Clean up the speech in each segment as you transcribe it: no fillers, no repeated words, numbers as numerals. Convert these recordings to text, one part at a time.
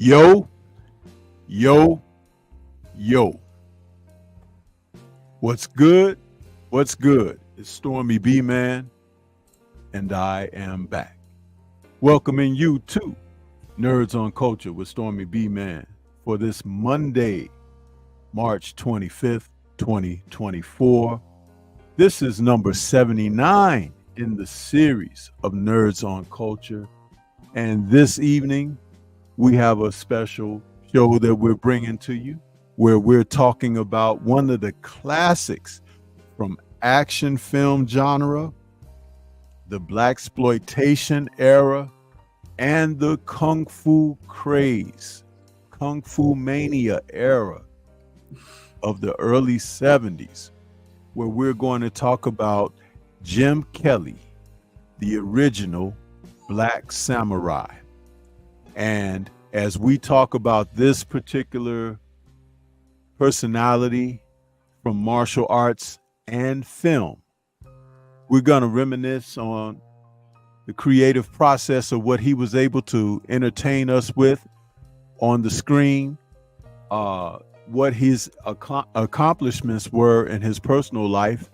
Yo, yo, yo. What's good? What's good? It's Stormybman, and I am back. Welcoming you to Nerds on Culture with Stormybman for this Monday, March 25th, 2024. This is number 79 in the series of Nerds on Culture. And this evening, we have a special show that we're bringing to you where we're talking about one of the classics from action film genre, the blaxploitation era, and the Kung Fu craze, Kung Fu mania era of the early 70s, where we're going to talk about Jim Kelly, the original Black Samurai. And as we talk about this particular personality from martial arts and film, we're going to reminisce on the creative process of what he was able to entertain us with on the screen, what his accomplishments were in his personal life,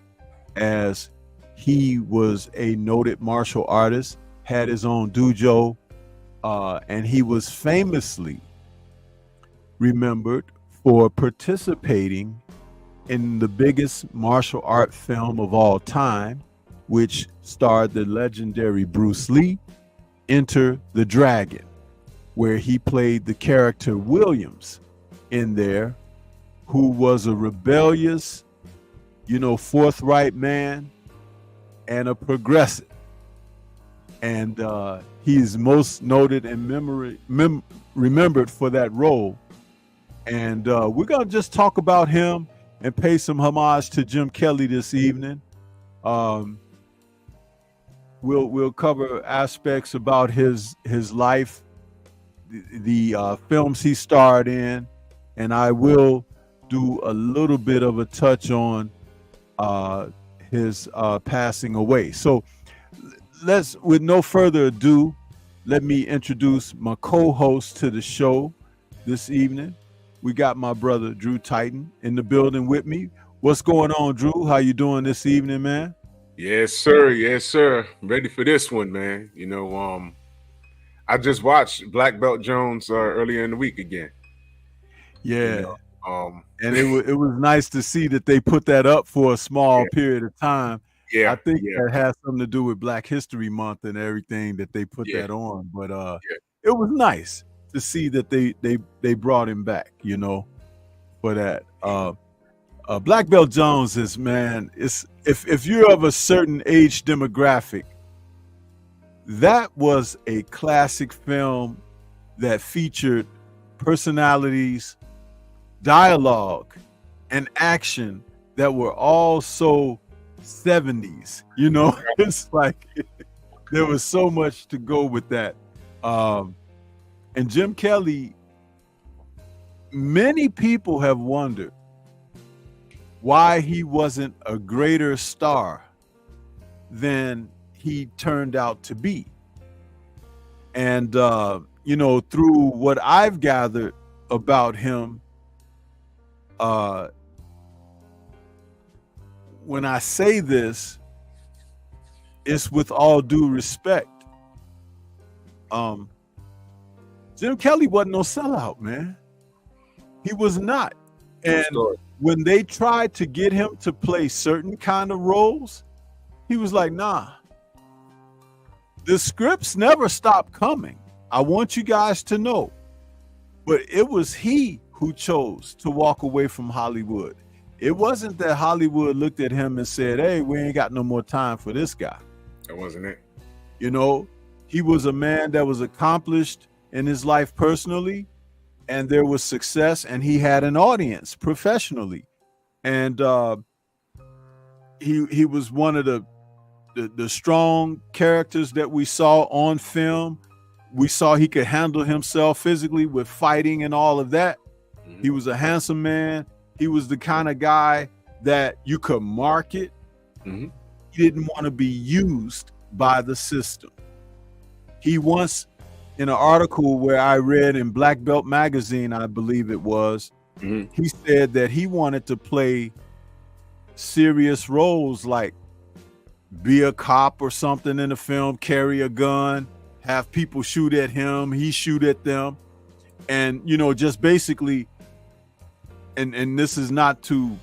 as he was a noted martial artist, had his own dojo, and he was famously remembered for participating in the biggest martial art film of all time, which starred the legendary Bruce Lee, Enter the Dragon, where he played the character Williams in there, who was a rebellious, forthright man and a progressive. And he's most noted and remembered for that role. And we're going to just talk about him and pay some homage to Jim Kelly this evening. We'll cover aspects about his life, the films he starred in, and I will do a little bit of a touch on his passing away. So with no further ado, let me introduce my co-host to the show this evening. We got my brother Drew Titan in the building with me. What's going on, Drew? How you doing this evening, man? Yes, sir. Yes, sir. I'm ready for this one, man. I just watched Black Belt Jones earlier in the week again. Yeah. And it was nice to see that they put that up for a small period of time. Yeah, I think that has something to do with Black History Month and everything that they put that on. But it was nice to see that they brought him back, for that. Black Belt Jones is, man, if you're of a certain age demographic, that was a classic film that featured personalities, dialogue, and action that were all so 70s. It's like there was so much to go with that. And Jim Kelly, many people have wondered why he wasn't a greater star than he turned out to be. And, through what I've gathered about him, when I say this, it's with all due respect. Jim Kelly wasn't no sellout, man. He was not. And when they tried to get him to play certain kind of roles, he was like, nah. The scripts never stopped coming. I want you guys to know. But it was he who chose to walk away from Hollywood. It wasn't that Hollywood looked at him and said, hey, we ain't got no more time for this guy. That wasn't it. He was a man that was accomplished in his life personally, and there was success, and he had an audience professionally. And he was one of the strong characters that we saw on film. We saw he could handle himself physically with fighting and all of that. Mm-hmm. He was a handsome man. He was the kind of guy that you could market. Mm-hmm. He didn't want to be used by the system. He once in an article where I read in Black Belt magazine, I believe it was, he said that he wanted to play serious roles, like be a cop or something in the film, carry a gun, have people shoot at him, he shoot at them, and you know, just basically, and this is not to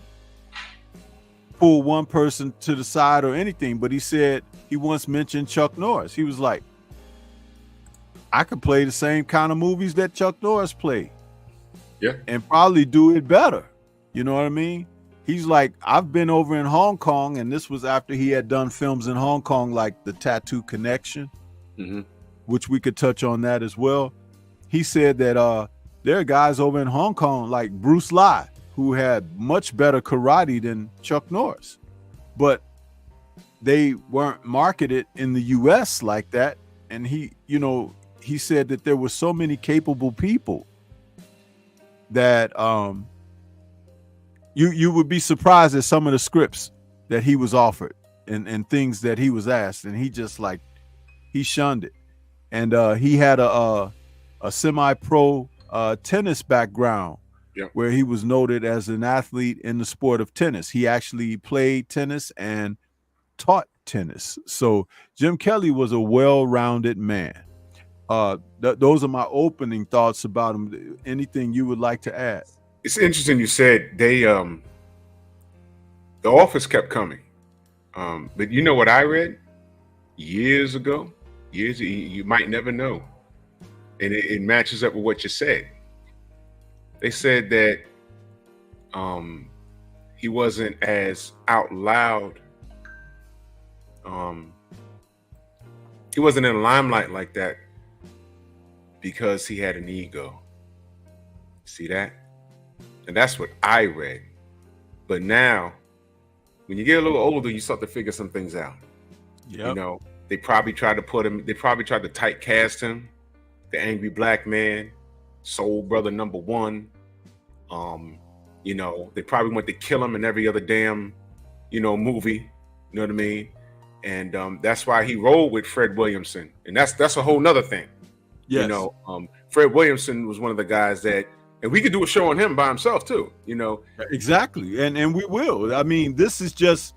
pull one person to the side or anything, but he said he once mentioned Chuck Norris. He was like, I could play the same kind of movies that Chuck Norris played. Yeah. And probably do it better. You know what I mean? He's like, I've been over in Hong Kong, and this was after he had done films in Hong Kong like The Tattoo Connection, which we could touch on that as well. He said that there are guys over in Hong Kong like Bruce Lee who had much better karate than Chuck Norris, but they weren't marketed in the US like that. And he, you know, he said that there were so many capable people that you would be surprised at some of the scripts that he was offered and things that he was asked, and he just like, he shunned it. And he had a semi-pro tennis background, where he was noted as an athlete in the sport of tennis. He actually played tennis and taught tennis. So Jim Kelly was a well-rounded man. Those are my opening thoughts about him. Anything you would like to add? It's interesting you said they the offers kept coming, but you know what I read years ago, you might never know, and it matches up with what you said. They said that he wasn't as out loud, he wasn't in the limelight like that because he had an ego. See that? And that's what I read. But now, when you get a little older, you start to figure some things out. You know, they probably tried to put him, they probably tried to typecast him, the angry black man, soul brother number one. You know, they probably went to kill him in every other damn, you know, movie. You know what I mean? And that's why he rolled with Fred Williamson. And that's a whole nother thing. Yes. You know, Fred Williamson was one of the guys that, and we could do a show on him by himself too, you know. Exactly. And we will. I mean, this is just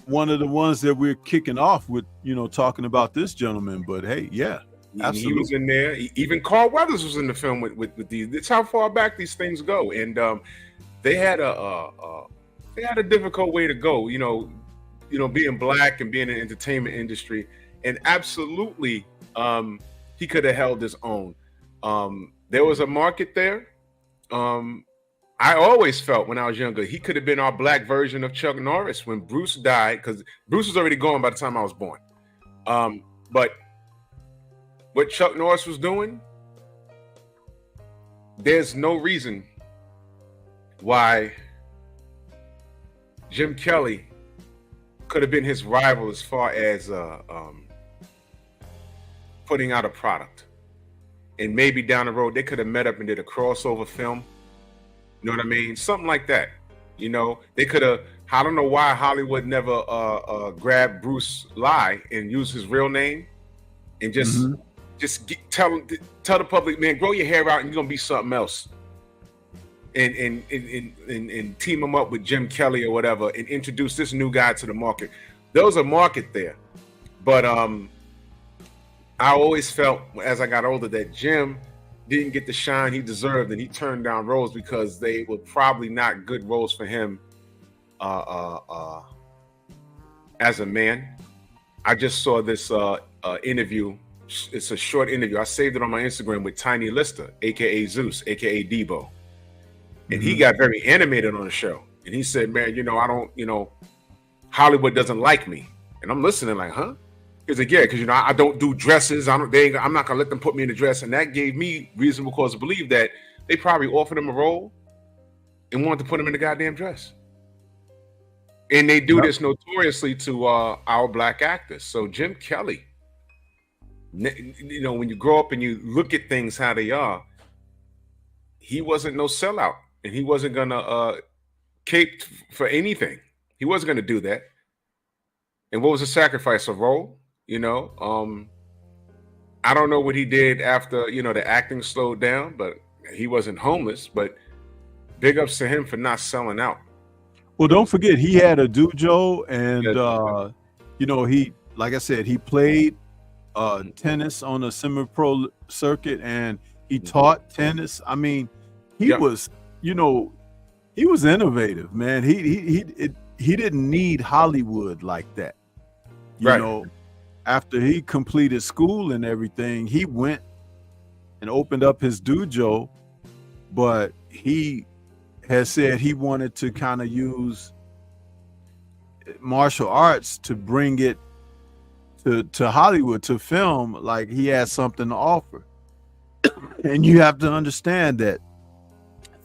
one of the ones that we're kicking off with, you know, talking about this gentleman. But hey, yeah, absolutely. He was in there. Even Carl Weathers was in the film with these. That's how far back these things go. And they had a difficult way to go, you know, being black and being in the entertainment industry. And absolutely, he could have held his own. There was a market there. I always felt when I was younger, he could have been our black version of Chuck Norris when Bruce died, because Bruce was already gone by the time I was born. But what Chuck Norris was doing, there's no reason why Jim Kelly could have been his rival as far as putting out a product. And maybe down the road, they could have met up and did a crossover film. You know what I mean? Something like that. You know, they could have, I don't know why Hollywood never grabbed Bruce Lee and used his real name and just tell the public, man, grow your hair out and you're going to be something else. And team him up with Jim Kelly or whatever and introduce this new guy to the market. There was a market there. But I always felt as I got older that Jim didn't get the shine he deserved, and he turned down roles because they were probably not good roles for him as a man. I just saw this interview. It's a short interview. I saved it on my Instagram with Tiny Lister, aka Zeus, aka Debo. And he got very animated on the show. And he said, man, you know, I don't, you know, Hollywood doesn't like me. And I'm listening like, huh? He's like, yeah, because, you know, I don't do dresses. I'm not going to let them put me in a dress. And that gave me reasonable cause to believe that they probably offered him a role and wanted to put him in the goddamn dress. And they do this notoriously to our black actors. So Jim Kelly, you know, when you grow up and you look at things how they are, he wasn't no sellout. And he wasn't going to cape for anything. He wasn't going to do that. And what was the sacrifice? A role? You know, I don't know what he did after, you know, the acting slowed down, but he wasn't homeless. But big ups to him for not selling out. Well, don't forget he had a dojo, and Yeah. you know, he, like I said, he played tennis on a semi-pro circuit, and he taught tennis. I mean, he was, you know, he was innovative, man. He didn't need Hollywood like that. You know, after he completed school and everything, he went and opened up his dojo, but he has said he wanted to kind of use martial arts to bring it to Hollywood, to film, like he has something to offer. And you have to understand that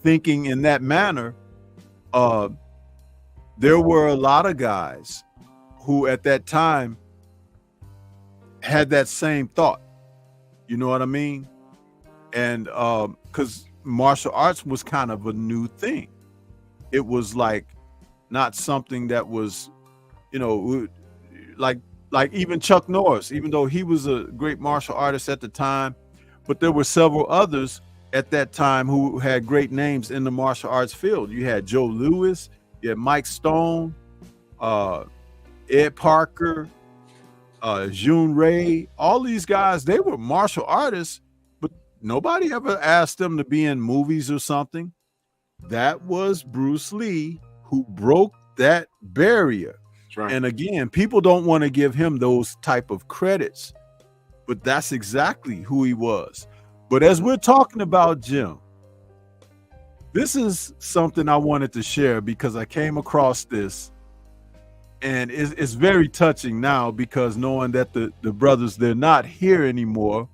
thinking in that manner, there were a lot of guys who at that time had that same thought. You know what I mean? And because martial arts was kind of a new thing. It was like not something that was, you know, like even Chuck Norris, even though he was a great martial artist at the time, but there were several others at that time who had great names in the martial arts field. You had Joe Louis, you had Mike Stone, Ed Parker, June Ray. All these guys, they were martial artists, but nobody ever asked them to be in movies or something. That was Bruce Lee who broke that barrier. Right. And again, people don't want to give him those type of credits, but that's exactly who he was. But as we're talking about Jim, this is something I wanted to share because I came across this, and it's very touching now, because knowing that the brothers, they're not here anymore,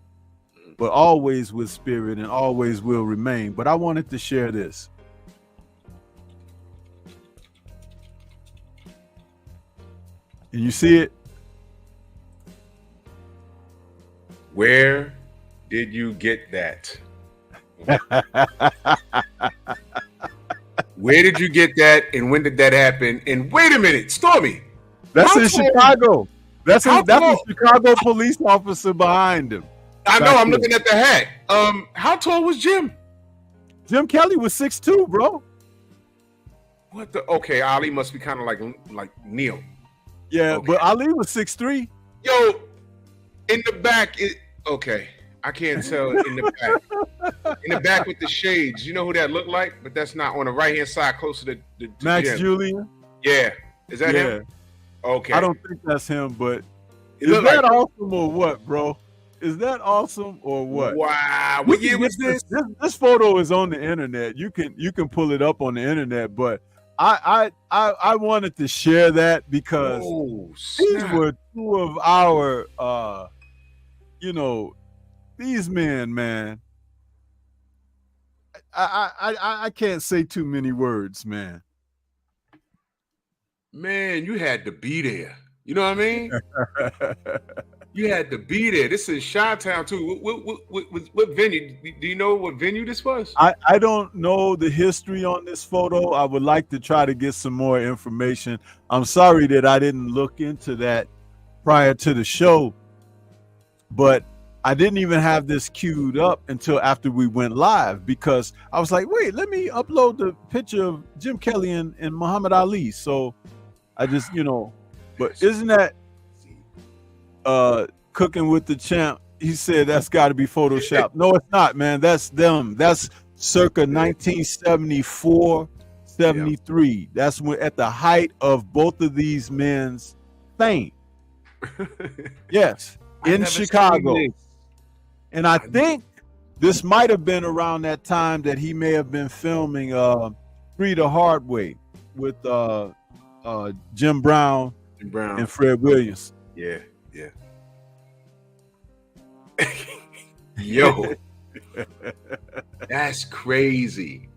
but always with spirit and always will remain. But I wanted to share this. And you see it? Where did you get that? Where did you get that, and when did that happen? And wait a minute, Stormy. That's in Chicago. That's a Chicago police officer behind him. I know, I'm looking at the hat. How tall was Jim? Jim Kelly was 6'2", bro. What the? Okay, Ali must be kind of like Neil. Yeah, okay. But Ali was 6'3". Yo, in the back, okay, I can't tell in the back. In the back with the shades, you know who that looked like? But that's not on the right hand side, closer to Max Jim. Julian. Yeah, is that him? Okay, I don't think that's him, but is that awesome or what, bro? Is that awesome or what? Wow, what year was this? This photo is on the internet. You can pull it up on the internet, but I wanted to share that because these were two of our you know, these men, man. I can't say too many words, man. Man, you had to be there. You know what I mean? You had to be there. This is Chi-Town too. What venue? Do you know what venue this was? I don't know the history on this photo. I would like to try to get some more information. I'm sorry that I didn't look into that prior to the show, but I didn't even have this queued up until after we went live, because I was like, wait, let me upload the picture of Jim Kelly and Muhammad Ali. So I just, you know, but isn't that Cooking with the Champ? He said that's got to be Photoshop. No, it's not, man. That's them. That's circa 1974, 73. That's when, at the height of both of these men's fame. Yes, in Chicago. And I think this might have been around that time that he may have been filming Free the Hard Way with Jim Brown and Fred Williams. Yeah. Yo, that's crazy.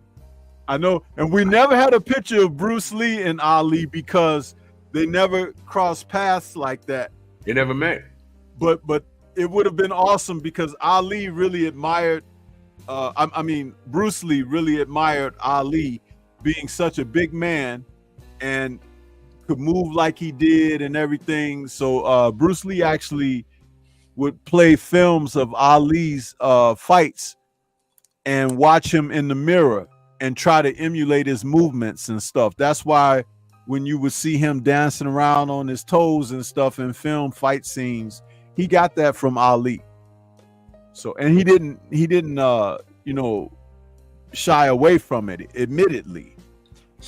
I know. And we never had a picture of Bruce Lee and Ali because they never crossed paths like that. They never met. But it would have been awesome because Ali really admired, Bruce Lee really admired Ali being such a big man and could move like he did and everything. So Bruce Lee actually would play films of Ali's fights and watch him in the mirror and try to emulate his movements and stuff. That's why when you would see him dancing around on his toes and stuff in film fight scenes, he got that from Ali. So, and he didn't you know, shy away from it, admittedly.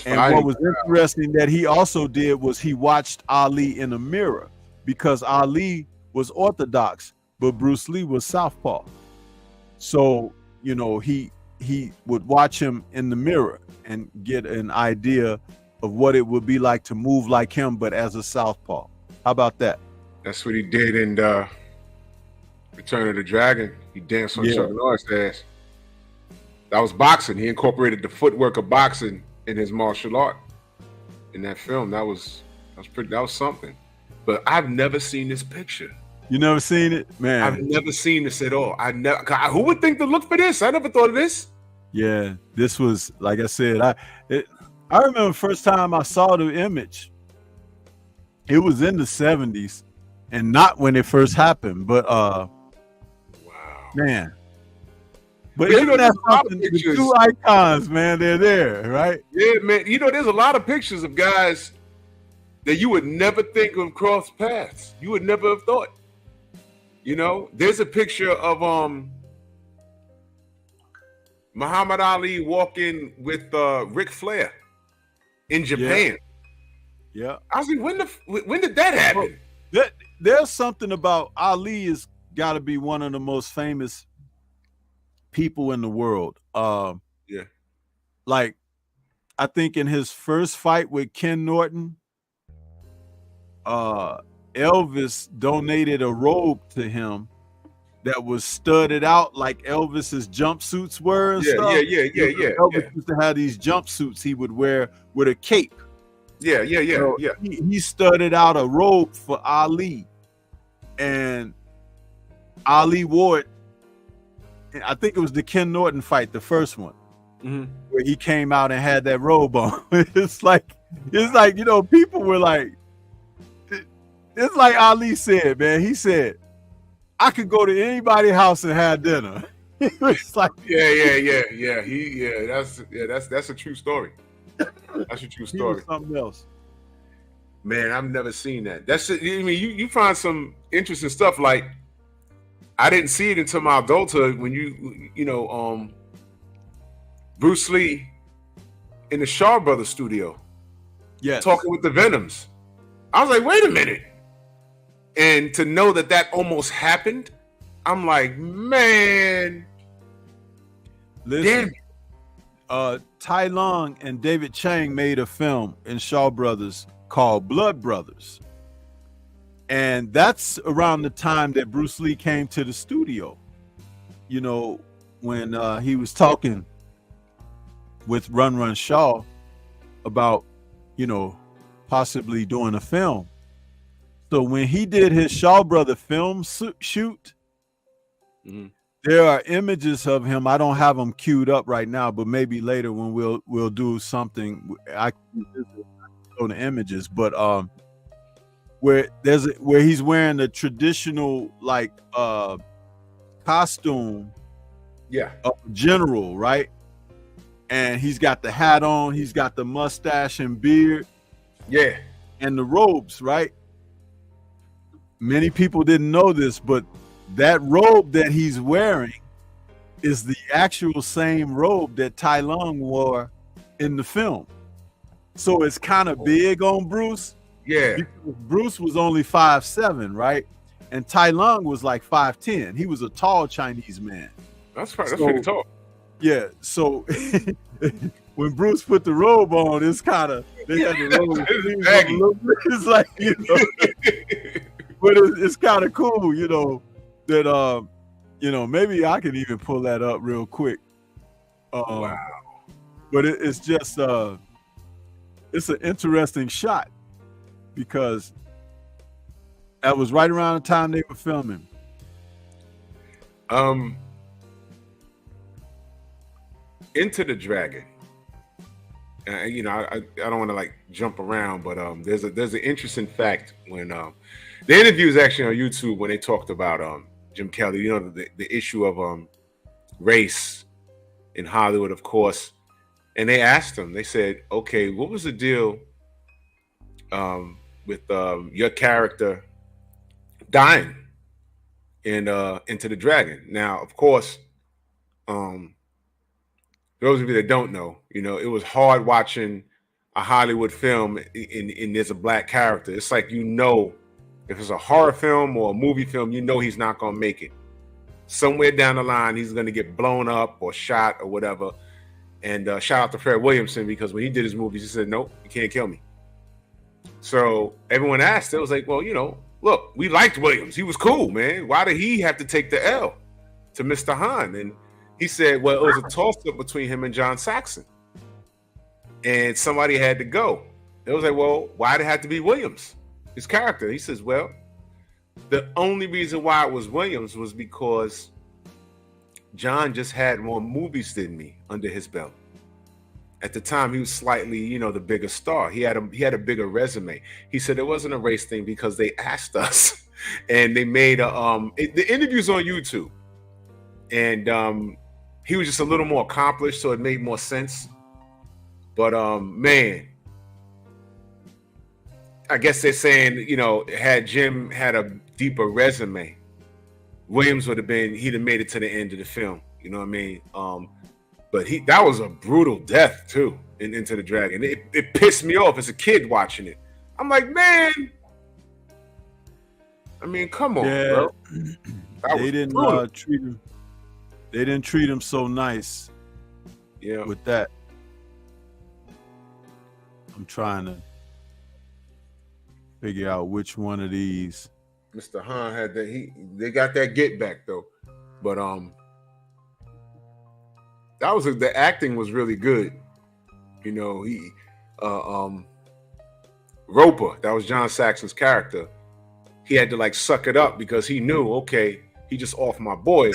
And what was interesting that he also did was he watched Ali in a mirror, because Ali was Orthodox, but Bruce Lee was Southpaw. So, you know, he would watch him in the mirror and get an idea of what it would be like to move like him, but as a Southpaw. How about that? That's what he did in Return of the Dragon. He danced on Chuck Norris' ass. That was boxing. He incorporated the footwork of boxing in his martial art in that film. That was something. But I've never seen this picture. You never seen it, man? I've never seen this at all. Who would think to look for this? I never thought of this. Yeah, this was, like I said, I remember the first time I saw the image. It was in the 70s, and not when it first happened, but wow, man. But you know, that's something, the two icons, man, they're there, right? Yeah, man. You know, there's a lot of pictures of guys that you would never think of cross paths. You would never have thought. You know, there's a picture of Muhammad Ali walking with Ric Flair in Japan. Yeah. I was like, when did that happen? Well, there's something about Ali is got to be one of the most famous people in the world. Yeah. Like, I think in his first fight with Ken Norton, Elvis donated a robe to him that was studded out like Elvis's jumpsuits were and stuff. Yeah. Elvis used to have these jumpsuits he would wear with a cape. Yeah. So he studded out a robe for Ali, and Ali wore it. I think it was the Ken Norton fight, the first one, where he came out and had that robe on. It's like, you know, people were like, it's like Ali said, man. He said, I could go to anybody's house and have dinner. It's like, that's a true story. That's a true story. Something else. Man, I've never seen that. That's it. I mean, you find some interesting stuff. Like, I didn't see it until my adulthood when you know, Bruce Lee in the Shaw Brothers studio, talking with the Venoms. I was like, wait a minute. And to know that almost happened, I'm like, man. Listen, Tai Lung and David Chang made a film in Shaw Brothers called Blood Brothers. And that's around the time that Bruce Lee came to the studio. You know, when he was talking with Run Shaw about, you know, possibly doing a film. So when he did his Shaw Brother film shoot, there are images of him. I don't have them queued up right now, but maybe later when we'll do something, I can show the images. But where he's wearing a traditional like costume, of a general, right? And he's got the hat on, he's got the mustache and beard, and the robes, right? Many people didn't know this, but that robe that he's wearing is the actual same robe that Tai Lung wore in the film. So it's kind of big on Bruce. Yeah. Because Bruce was only 5'7", right? And Tai Lung was like 5'10". He was a tall Chinese man. That's pretty tall. Yeah. So when Bruce put the robe on, it's kind of, they had the robe. It's like, you know. But it's kind of cool, you know, that, you know, maybe I can even pull that up real quick. Wow. But it's just, it's an interesting shot because that was right around the time they were filming. Into the Dragon. you know, I don't want to like jump around, but there's an interesting fact when the interview is actually on YouTube when they talked about Jim Kelly. You know, the issue of race in Hollywood, of course. And they asked him. They said, "Okay, what was the deal with your character dying in Into the Dragon?" Now, of course, those of you that don't know, you know, it was hard watching a Hollywood film and there's a black character. It's like, you know, if it's a horror film or a movie film, you know he's not gonna make it. Somewhere down the line, he's gonna get blown up or shot or whatever. And shout out to Fred Williamson, because when he did his movies, he said, "Nope, you can't kill me." So everyone asked, it was like, well, you know, look, we liked Williams. He was cool, man. Why did he have to take the L to Mr. Han? And he said, well, it was a toss-up between him and John Saxon. And somebody had to go. It was like, well, why did it have to be Williams, his character? He says, well, the only reason why it was Williams was because John just had more movies than me under his belt. At the time, he was slightly, you know, the bigger star. He had a bigger resume. He said it wasn't a race thing because they asked us, and they made the interviews on YouTube, and he was just a little more accomplished, so it made more sense. But man, I guess they're saying, you know, had Jim had a deeper resume, Williams would have been, he'd have made it to the end of the film. You know what I mean? But that was a brutal death too in Into the Dragon. It pissed me off as a kid watching it. I'm like, man, I mean, come on, bro. They didn't treat him. They didn't treat him so nice. Yeah. With that, I'm trying to figure out which one of these. Mr. Han had that. They got that get back though, but that was the acting was really good. You know, he Roper, that was John Saxon's character. He had to like suck it up because he knew, okay, he just off my boy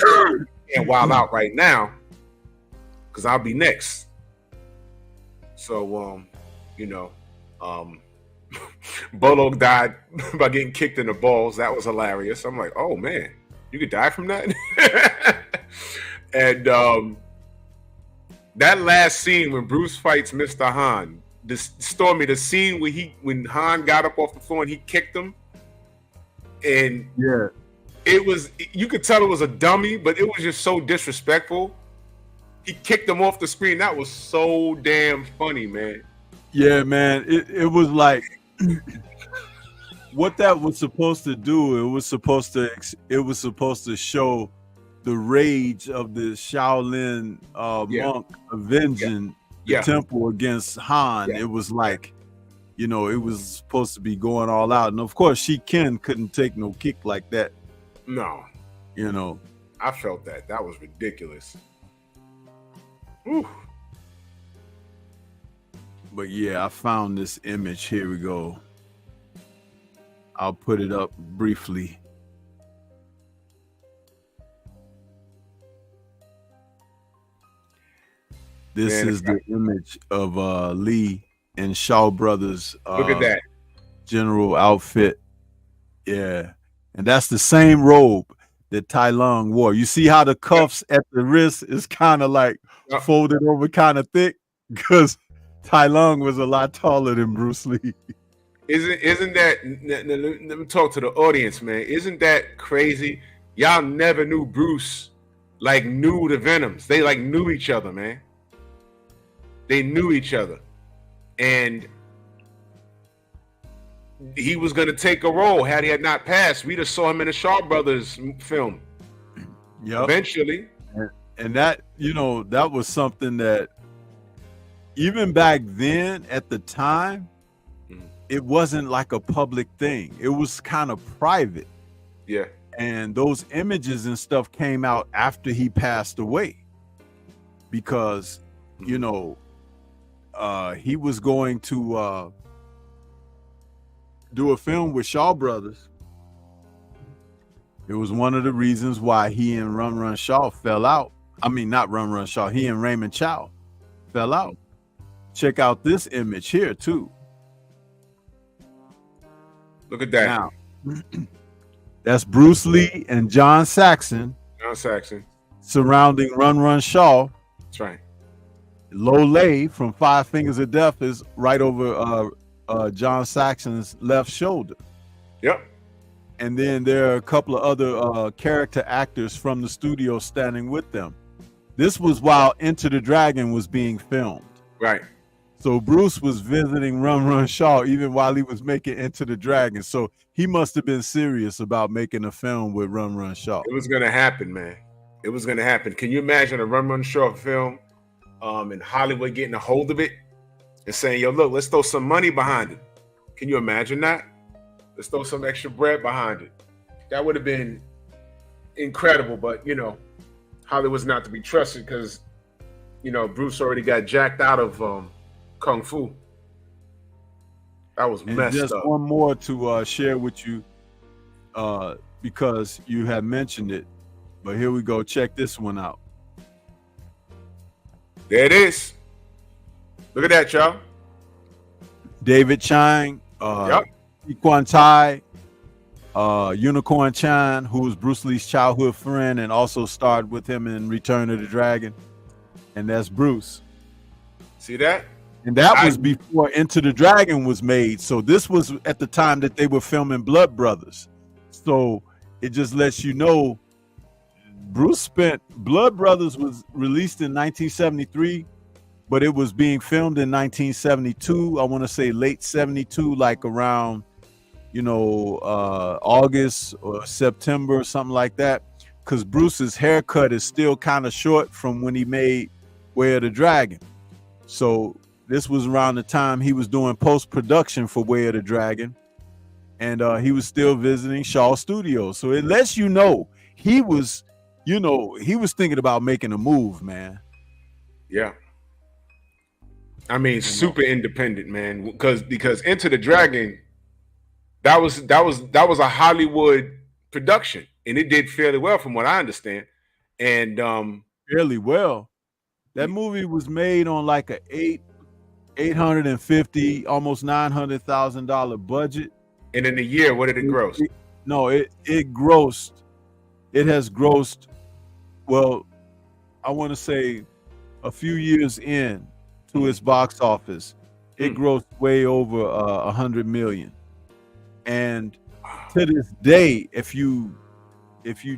and wild out right now because I'll be next. So you know, Bolo died by getting kicked in the balls. That was hilarious. I'm like, oh man, you could die from that. And that last scene when Bruce fights Mr. Han, Stormy, the scene where when Han got up off the floor and he kicked him, and yeah, it was, you could tell it was a dummy, but it was just so disrespectful. He kicked him off the screen. That was so damn funny, man. Yeah, man. It was like what that was supposed to do. It was supposed to show the rage of the Shaolin monk avenging the temple against Han. It was like, you know, it was supposed to be going all out. And of course, couldn't take no kick like that. No. You know. I felt that. That was ridiculous. Whew. But yeah, I found this image. Here we go. I'll put it up briefly. This is the image of Lee and Shaw Brothers. Look at that. General outfit. Yeah. And that's the same robe that Tai Lung wore. You see how the cuffs at the wrist is kind of like folded over kind of thick? Because Tai Lung was a lot taller than Bruce Lee. Isn't that, let me talk to the audience, man. Isn't that crazy? Y'all never knew Bruce like knew the Venoms. They like knew each other, man. They knew each other. And he was going to take a role. Had he had not passed, we'd have saw him in a Shaw Brothers film. Yep. Eventually. And that, you know, that was something that even back then at the time, it wasn't like a public thing. It was kind of private. Yeah. And those images and stuff came out after he passed away because, you know, he was going to do a film with Shaw Brothers. It was one of the reasons why he and Run Run Shaw fell out. I mean, not Run Run Shaw. He and Raymond Chow fell out check out this image here too. Look at that. Now, that's Bruce Lee and John Saxon. John Saxon. Surrounding Run Run Shaw. That's right. Low Lay from Five Fingers of Death is right over John Saxon's left shoulder. Yep. And then there are a couple of other character actors from the studio standing with them. This was while Enter the Dragon was being filmed. Right. So Bruce was visiting Run Run Shaw even while he was making Enter the Dragon. So he must have been serious about making a film with Run Run Shaw. It was going to happen, man. It was going to happen. Can you imagine a Run Run Shaw film in Hollywood getting a hold of it and saying, yo, look, let's throw some money behind it. Can you imagine that? Let's throw some extra bread behind it. That would have been incredible. But, you know, Hollywood's not to be trusted because, you know, Bruce already got jacked out of Kung Fu. That was messed just up. One more to share with you because you have mentioned it. But here we go. Check this one out. There it is. Look at that, y'all. David Chang, Equan Tai, Unicorn Chan, who was Bruce Lee's childhood friend and also starred with him in Return of the Dragon. And that's Bruce. See that? And that was before Enter the Dragon was made. So this was at the time that they were filming Blood Brothers. So it just lets you know Bruce spent Blood Brothers was released in 1973, but it was being filmed in 1972. I want to say late 72, like around, you know, August or September or something like that. Because Bruce's haircut is still kind of short from when he made Way of the Dragon. So this was around the time he was doing post-production for Way of the Dragon. And he was still visiting Shaw Studios. So it lets you know he was, you know, he was thinking about making a move, man. Yeah. I mean, super independent, man. Because Enter the Dragon, that was a Hollywood production, and it did fairly well from what I understand. And fairly well. That movie was made on like a $850, almost $900,000 budget. And in a year, what did it gross? It grossed. It has grossed. Well, I want to say a few years in to its box office, it grossed way over 100 million. And to this day, if you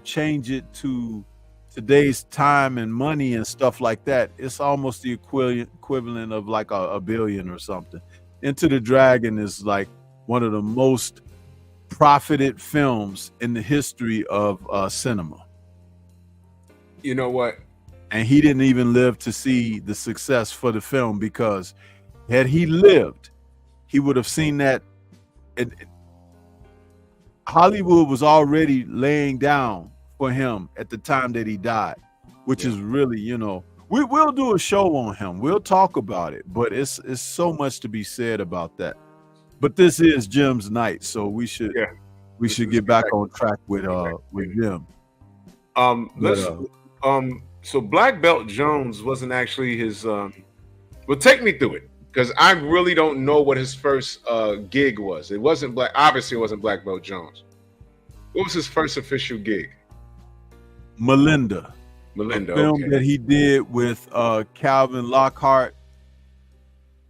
change it to today's time and money and stuff like that, it's almost the equivalent of like a billion or something. Enter the Dragon is like one of the most profited films in the history of cinema. You know what? And he didn't even live to see the success for the film, because had he lived, he would have seen that Hollywood was already laying down for him at the time that he died, which is really, you know, we'll do a show on him. We'll talk about it, but it's so much to be said about that. But this is Jim's night, so we should get back on track with Jim. So Black Belt Jones wasn't actually his well, take me through it, because I really don't know what his first gig was. It wasn't obviously it wasn't Black Belt Jones. What was his first official gig? Melinda, a film that he did with Calvin Lockhart,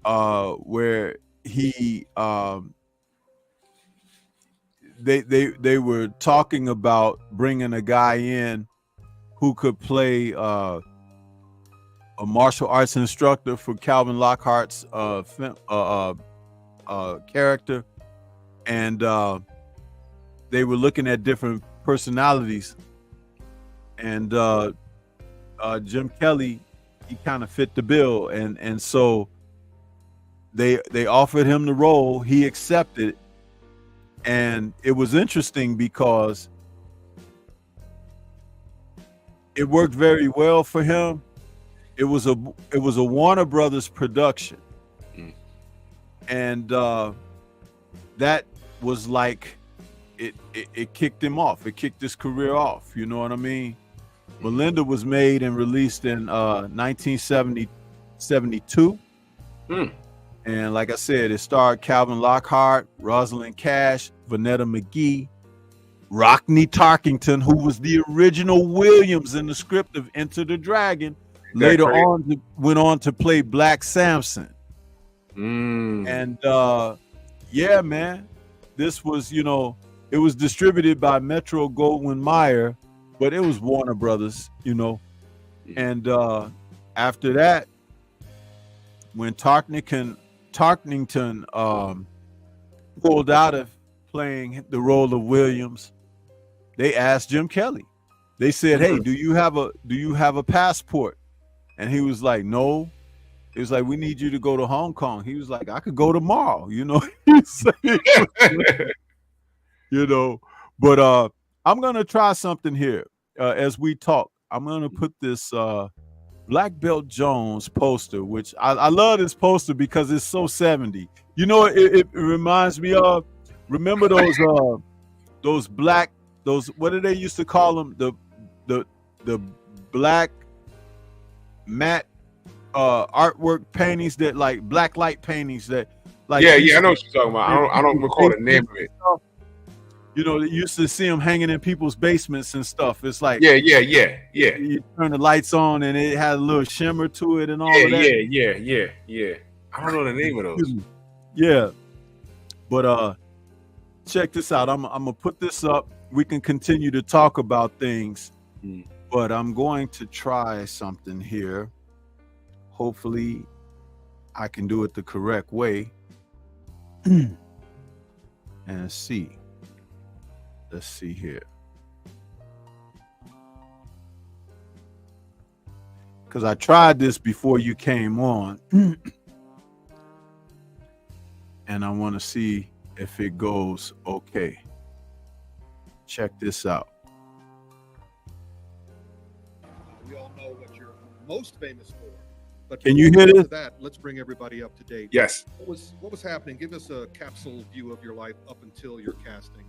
where he they were talking about bringing a guy in who could play a martial arts instructor for Calvin Lockhart's character, and they were looking at different personalities, and Jim Kelly, he kind of fit the bill, and so they offered him the role. He accepted, and it was interesting because it worked very well for him. It was a Warner Brothers production, and that was like it kicked him off. It kicked his career off. You know what I mean? Melinda was made and released in 1972, And like I said, it starred Calvin Lockhart, Rosalind Cash, Vanetta McGee, Rockney Tarkington, who was the original Williams in the script of Enter the Dragon. Later on, went on to play Black Samson. And yeah, man, this was, you know, it was distributed by Metro Goldwyn Mayer, but it was Warner Brothers, you know. And after that, when Tarkington pulled out of playing the role of Williams, they asked Jim Kelly. They said, "Hey, do you have a passport?" And he was like, "No." It was like, "We need you to go to Hong Kong." He was like, "I could go tomorrow," you know. You know, but I'm gonna try something here as we talk. I'm gonna put this Black Belt Jones poster, which I love this poster because it's so 70. You know, it reminds me of, remember those black, what do they used to call them, the black matte artwork paintings, that like black light paintings that like, yeah, I know what you're talking about. I don't recall the name of it. You know, they used to see them hanging in people's basements and stuff. It's like, yeah. You turn the lights on and it had a little shimmer to it and all of that. Yeah. I don't know the name of those. Yeah, but check this out. I'm gonna put this up. We can continue to talk about things, but I'm going to try something here. Hopefully, I can do it the correct way. And see. Let's see here. Because I tried this before you came on. And I want to see if it goes okay. Check this out. We all know what you're most famous for. But can you hear this? That, let's bring everybody up to date. Yes. What was happening? Give us a capsule view of your life up until your casting.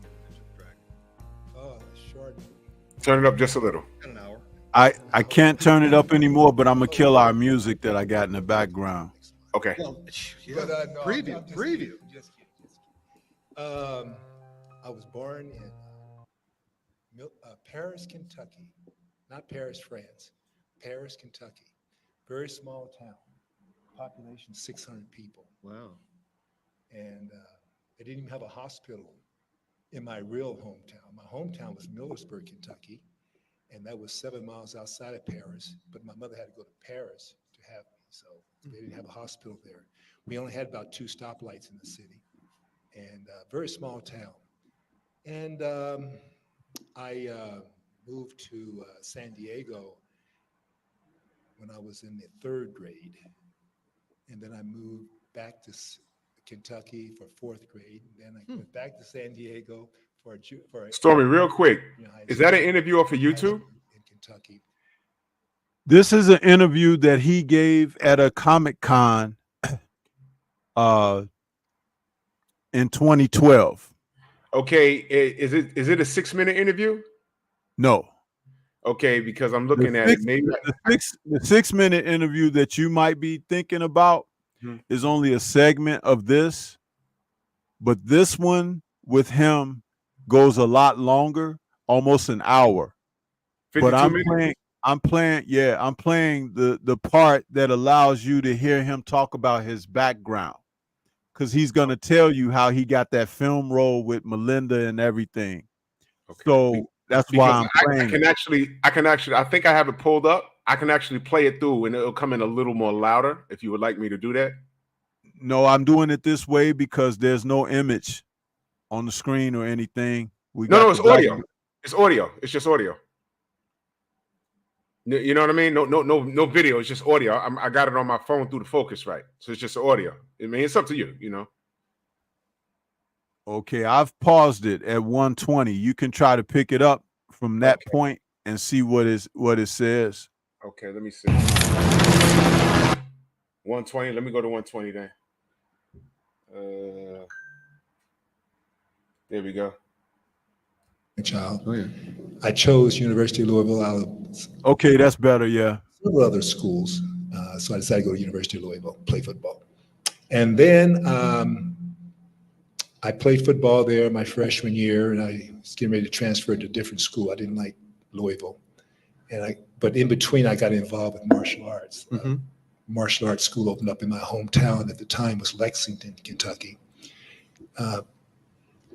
Short. Turn it up just a little. An hour. I can't turn it up anymore, but I'm gonna kill our music that I got in the background. Okay. Well, yeah. But, no, preview. Just kidding. I was born in Paris, Kentucky, not Paris, France. Paris, Kentucky, very small town, population 600 people. Wow. And they didn't even have a hospital in my real hometown. My hometown was Millersburg, Kentucky, and that was 7 miles outside of Paris. But my mother had to go to Paris to have me, so they didn't have a hospital there. We only had about 2 stoplights in the city, and very small town. And I moved to San Diego when I was in the 3rd grade, and then I moved back to Kentucky for 4th grade. Then I went back to San Diego for Stormy, real quick. Is that an interview off of YouTube? In Kentucky. This is an interview that he gave at a Comic-Con in 2012. Okay, is it a 6-minute interview? No. Okay, because I'm looking at it. Maybe the 6-minute interview that you might be thinking about is only a segment of this, but this one with him goes a lot longer, almost an hour. But I'm playing the part that allows you to hear him talk about his background, because he's gonna tell you how he got that film role with Melinda and everything. Okay. So that's why I'm playing. I can actually, I think I have it pulled up. I can actually play it through and it'll come in a little more louder if you would like me to do that. No, I'm doing it this way because there's no image on the screen or anything. No, it's audio. It's audio. It's just audio. You know what I mean? No video. It's just audio. I got it on my phone through the Focusrite, so it's just audio. I mean, it's up to you. You know. Okay, I've paused it at 120. You can try to pick it up from that point and see what it says. Okay, let me see. 120. Let me go to 120 then. There we go. Child. Oh, yeah. I chose University of Louisville out of okay, that's better, yeah. several other schools. So I decided to go to University of Louisville, play football. And then I played football there my freshman year, and I was getting ready to transfer to a different school. I didn't like Louisville. But in between, I got involved with martial arts. Martial arts school opened up in my hometown at the time, was Lexington, Kentucky.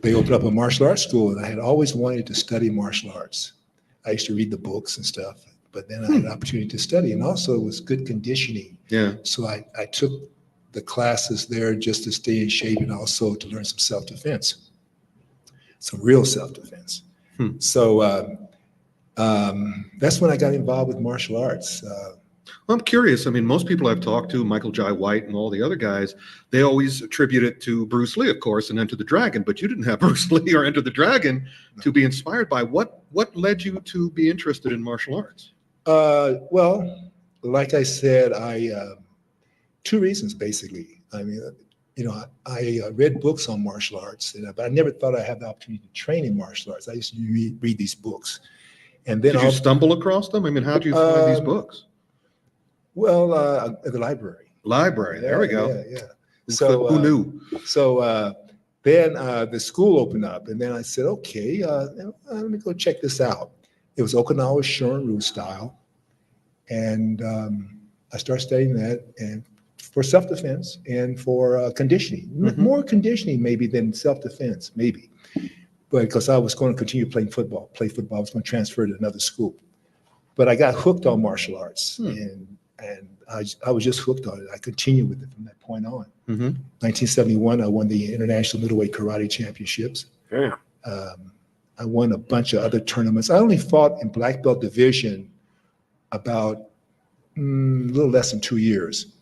They opened up a martial arts school, and I had always wanted to study martial arts. I used to read the books and stuff, but then I had an opportunity to study, and also it was good conditioning. Yeah. So I took the classes there just to stay in shape and also to learn some self-defense, some real self-defense. So that's when I got involved with martial arts. I'm curious. I mean, most people I've talked to, Michael Jai White and all the other guys, they always attribute it to Bruce Lee, of course, and Enter the Dragon. But you didn't have Bruce Lee or Enter the Dragon to be inspired by. What led you to be interested in martial arts? Well, like I said, two reasons basically. I mean, you know, I read books on martial arts, but I never thought I'd have the opportunity to train in martial arts. I used to read these books, and then did you stumble across them? I mean, how did you find these books? Well, at the library. Library. There we go. Yeah. So who knew? So then the school opened up, and then I said, okay, let me go check this out. It was Okinawa Shorin-ryu style, and I started studying that, and for self-defense and for conditioning, more conditioning maybe than self-defense, maybe, but because I was going to continue play football. I was going to transfer to another school, but I got hooked on martial arts, and I was just hooked on it. I continued with it from that point on. 1971, I won the International Middleweight Karate Championships. Yeah. I won a bunch of other tournaments. I only fought in black belt division about a little less than 2 years.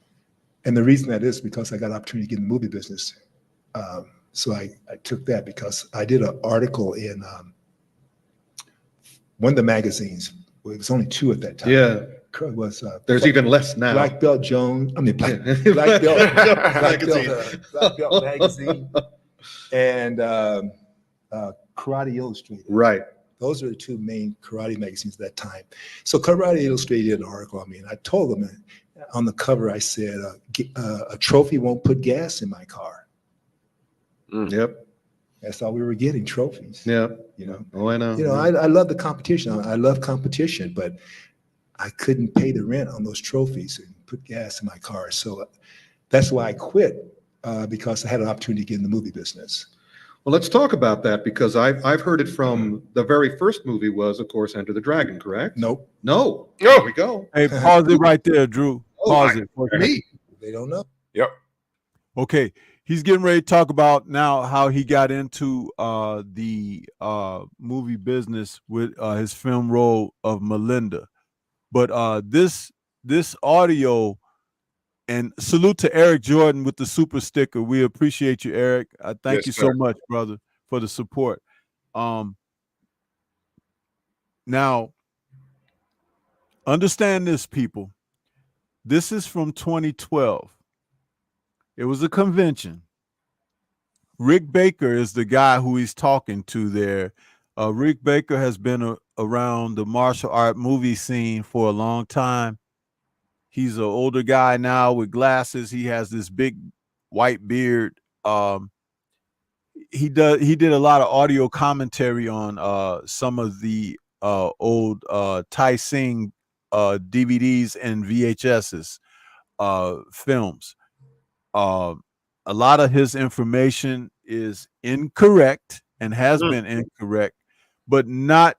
And the reason that is because I got an opportunity to get in the movie business. So I took that because I did an article in one of the magazines. Well, it was only 2 at that time. Yeah. It was there's even less now. Black Belt Jones. I mean, Black Belt magazine, and Karate Illustrated. Right. Those are the 2 main karate magazines at that time. So Karate Illustrated did an article on me, and I told them on the cover, I said, a trophy won't put gas in my car. Yep. That's all we were getting, trophies. Yeah. You know. Oh, I know. You know, I love the competition. I love competition, but I couldn't pay the rent on those trophies and put gas in my car. So that's why I quit, because I had an opportunity to get in the movie business. Well, let's talk about that, because I've heard it from the very first movie was, of course, Enter the Dragon, correct? Nope. No. There we go. Hey, pause it right there, Drew. Pause it. Me. They don't know. Yep. Okay. He's getting ready to talk about now how he got into the movie business with his film role of Melinda. But this audio, and salute to Eric Jordan with the super sticker. We appreciate you, Eric. Thank you so much, brother, for the support. Now, understand this, people. This is from 2012. It was a convention. Rick Baker is the guy who he's talking to there. Rick Baker has been around the martial art movie scene for a long time. He's an older guy now with glasses. He has this big white beard. He did a lot of audio commentary on some of the old Tai Sing DVDs and VHSs films. A lot of his information is incorrect and has been incorrect, but not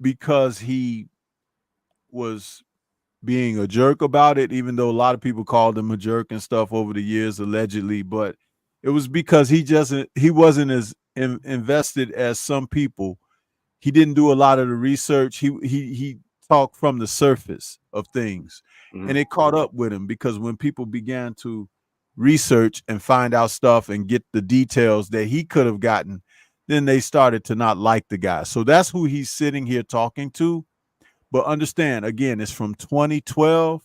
because he was being a jerk about it, even though a lot of people called him a jerk and stuff over the years, allegedly, but it was because he wasn't as invested as some people. He didn't do a lot of the research. He talked from the surface of things, and it caught up with him, because when people began to research and find out stuff and get the details that he could have gotten, then they started to not like the guy. So that's who he's sitting here talking to. But understand, again, it's from 2012.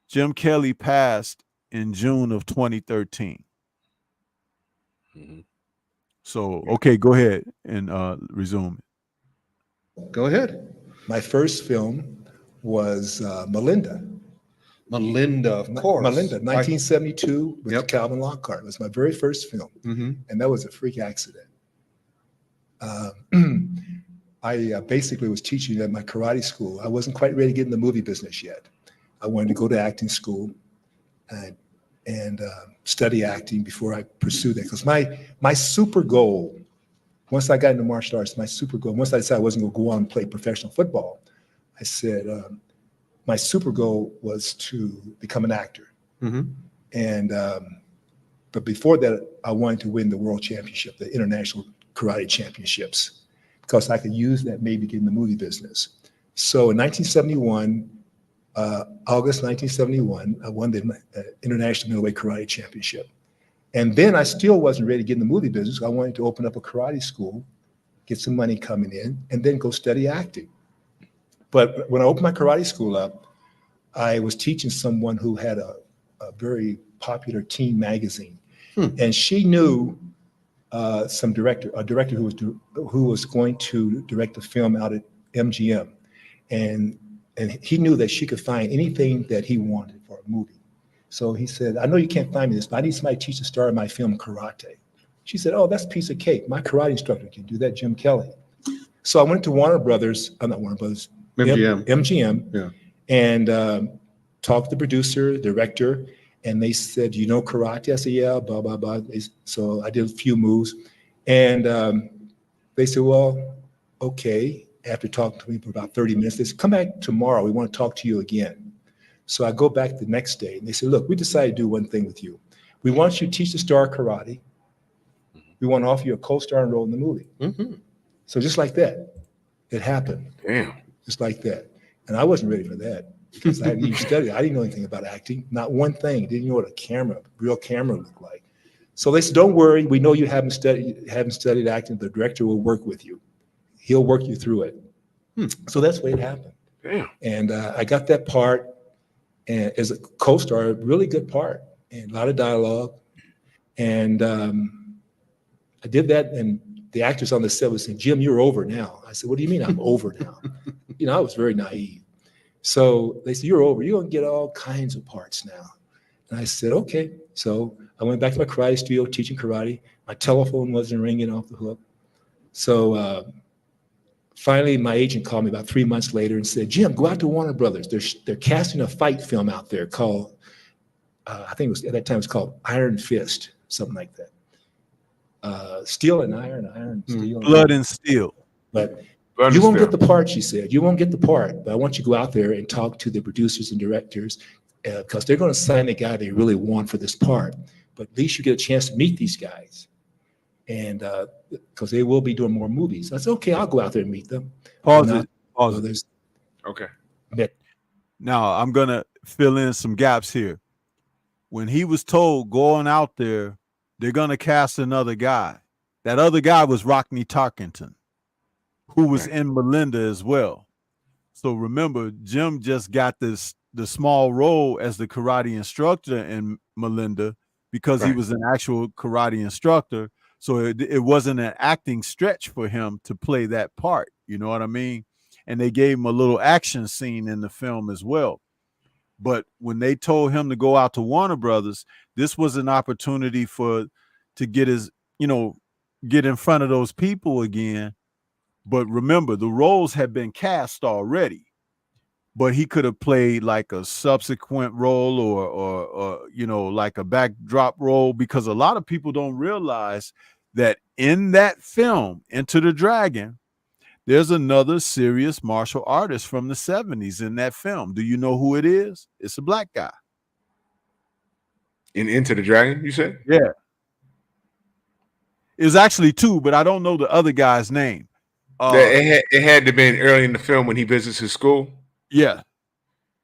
Jim Kelly passed in June of 2013. So, okay, go ahead and resume it. Go ahead. My first film was Melinda. Melinda, of course. Melinda, 1972 with Yep. Calvin Lockhart. It was my very first film. And that was a freak accident. I basically was teaching at my karate school. I wasn't quite ready to get in the movie business yet. I wanted to go to acting school and study acting before I pursued that. Because my super goal, once I got into martial arts, my super goal, once I decided I wasn't going to go on and play professional football, I said my super goal was to become an actor. And but before that, I wanted to win the world championship, the international karate championships, because I could use that maybe to get in the movie business. So in 1971, August 1971, I won the International Middleweight Karate Championship. And then I still wasn't ready to get in the movie business. I wanted to open up a karate school, get some money coming in, and then go study acting. But when I opened my karate school up, I was teaching someone who had a very popular teen magazine. And she knew a director who was going to direct a film out at MGM. And he knew that she could find anything that he wanted for a movie. So he said, I know you can't find me this, but I need somebody to teach the star of my film karate. She said, oh, that's a piece of cake. My karate instructor can do that, Jim Kelly. So I went to Warner Brothers, not Warner Brothers, MGM, Yeah. and talked to the producer, director, and they said, you know karate? I said, yeah, blah, blah, blah. So I did a few moves. And they said, well, okay. After talking to me for about 30 minutes, they said, come back tomorrow. We want to talk to you again. So I go back the next day, and they said, look, we decided to do one thing with you. We want you to teach the star karate. We want to offer you a co-starring role in the movie. So just like that, it happened. Damn. Just like that. And I wasn't ready for that because I hadn't even studied. I didn't know anything about acting, not one thing. Didn't know what a real camera looked like. So they said, don't worry. We know you haven't studied acting. The director will work with you. He'll work you through it. So that's the way it happened. Damn. And I got that part, and as a co-star, a really good part, and a lot of dialogue. And I did that, and the actors on the set was saying, Jim, you're over now. I said, what do you mean I'm over now? I was very naive. So they said, you're over. You're going to get all kinds of parts now. And I said, okay. So I went back to my karate studio teaching karate. My telephone wasn't ringing off the hook. So finally, my agent called me about 3 months later and said, Jim, go out to Warner Brothers. They're casting a fight film out there called, I think it was, at that time it was called Iron Fist, something like that. Steel and iron, steel. Blood and steel. But you won't get the part, she said. You won't get the part, but I want you to go out there and talk to the producers and directors because they're going to sign the guy they really want for this part. But at least you get a chance to meet these guys. And because they will be doing more movies. I said, okay, I'll go out there and meet them. Pause it. Okay. Now I'm going to fill in some gaps here. When he was told going out there, they're going to cast another guy. That other guy was Rockney Tarkington, who was in Melinda as well. So remember, Jim just got the small role as the karate instructor in Melinda because he was an actual karate instructor. So it wasn't an acting stretch for him to play that part. You know what I mean? And they gave him a little action scene in the film as well. But when they told him to go out to Warner Brothers, this was an opportunity to get his, get in front of those people again. But remember, the roles had been cast already. But he could have played like a subsequent role or like a backdrop role, because a lot of people don't realize that in that film, Enter the Dragon, there's another serious martial artist from the 70s in that film. Do you know who it is? It's a black guy. In Enter the Dragon, you said? Yeah. It was actually two, but I don't know the other guy's name. It had to have been early in the film when he visits his school. Yeah.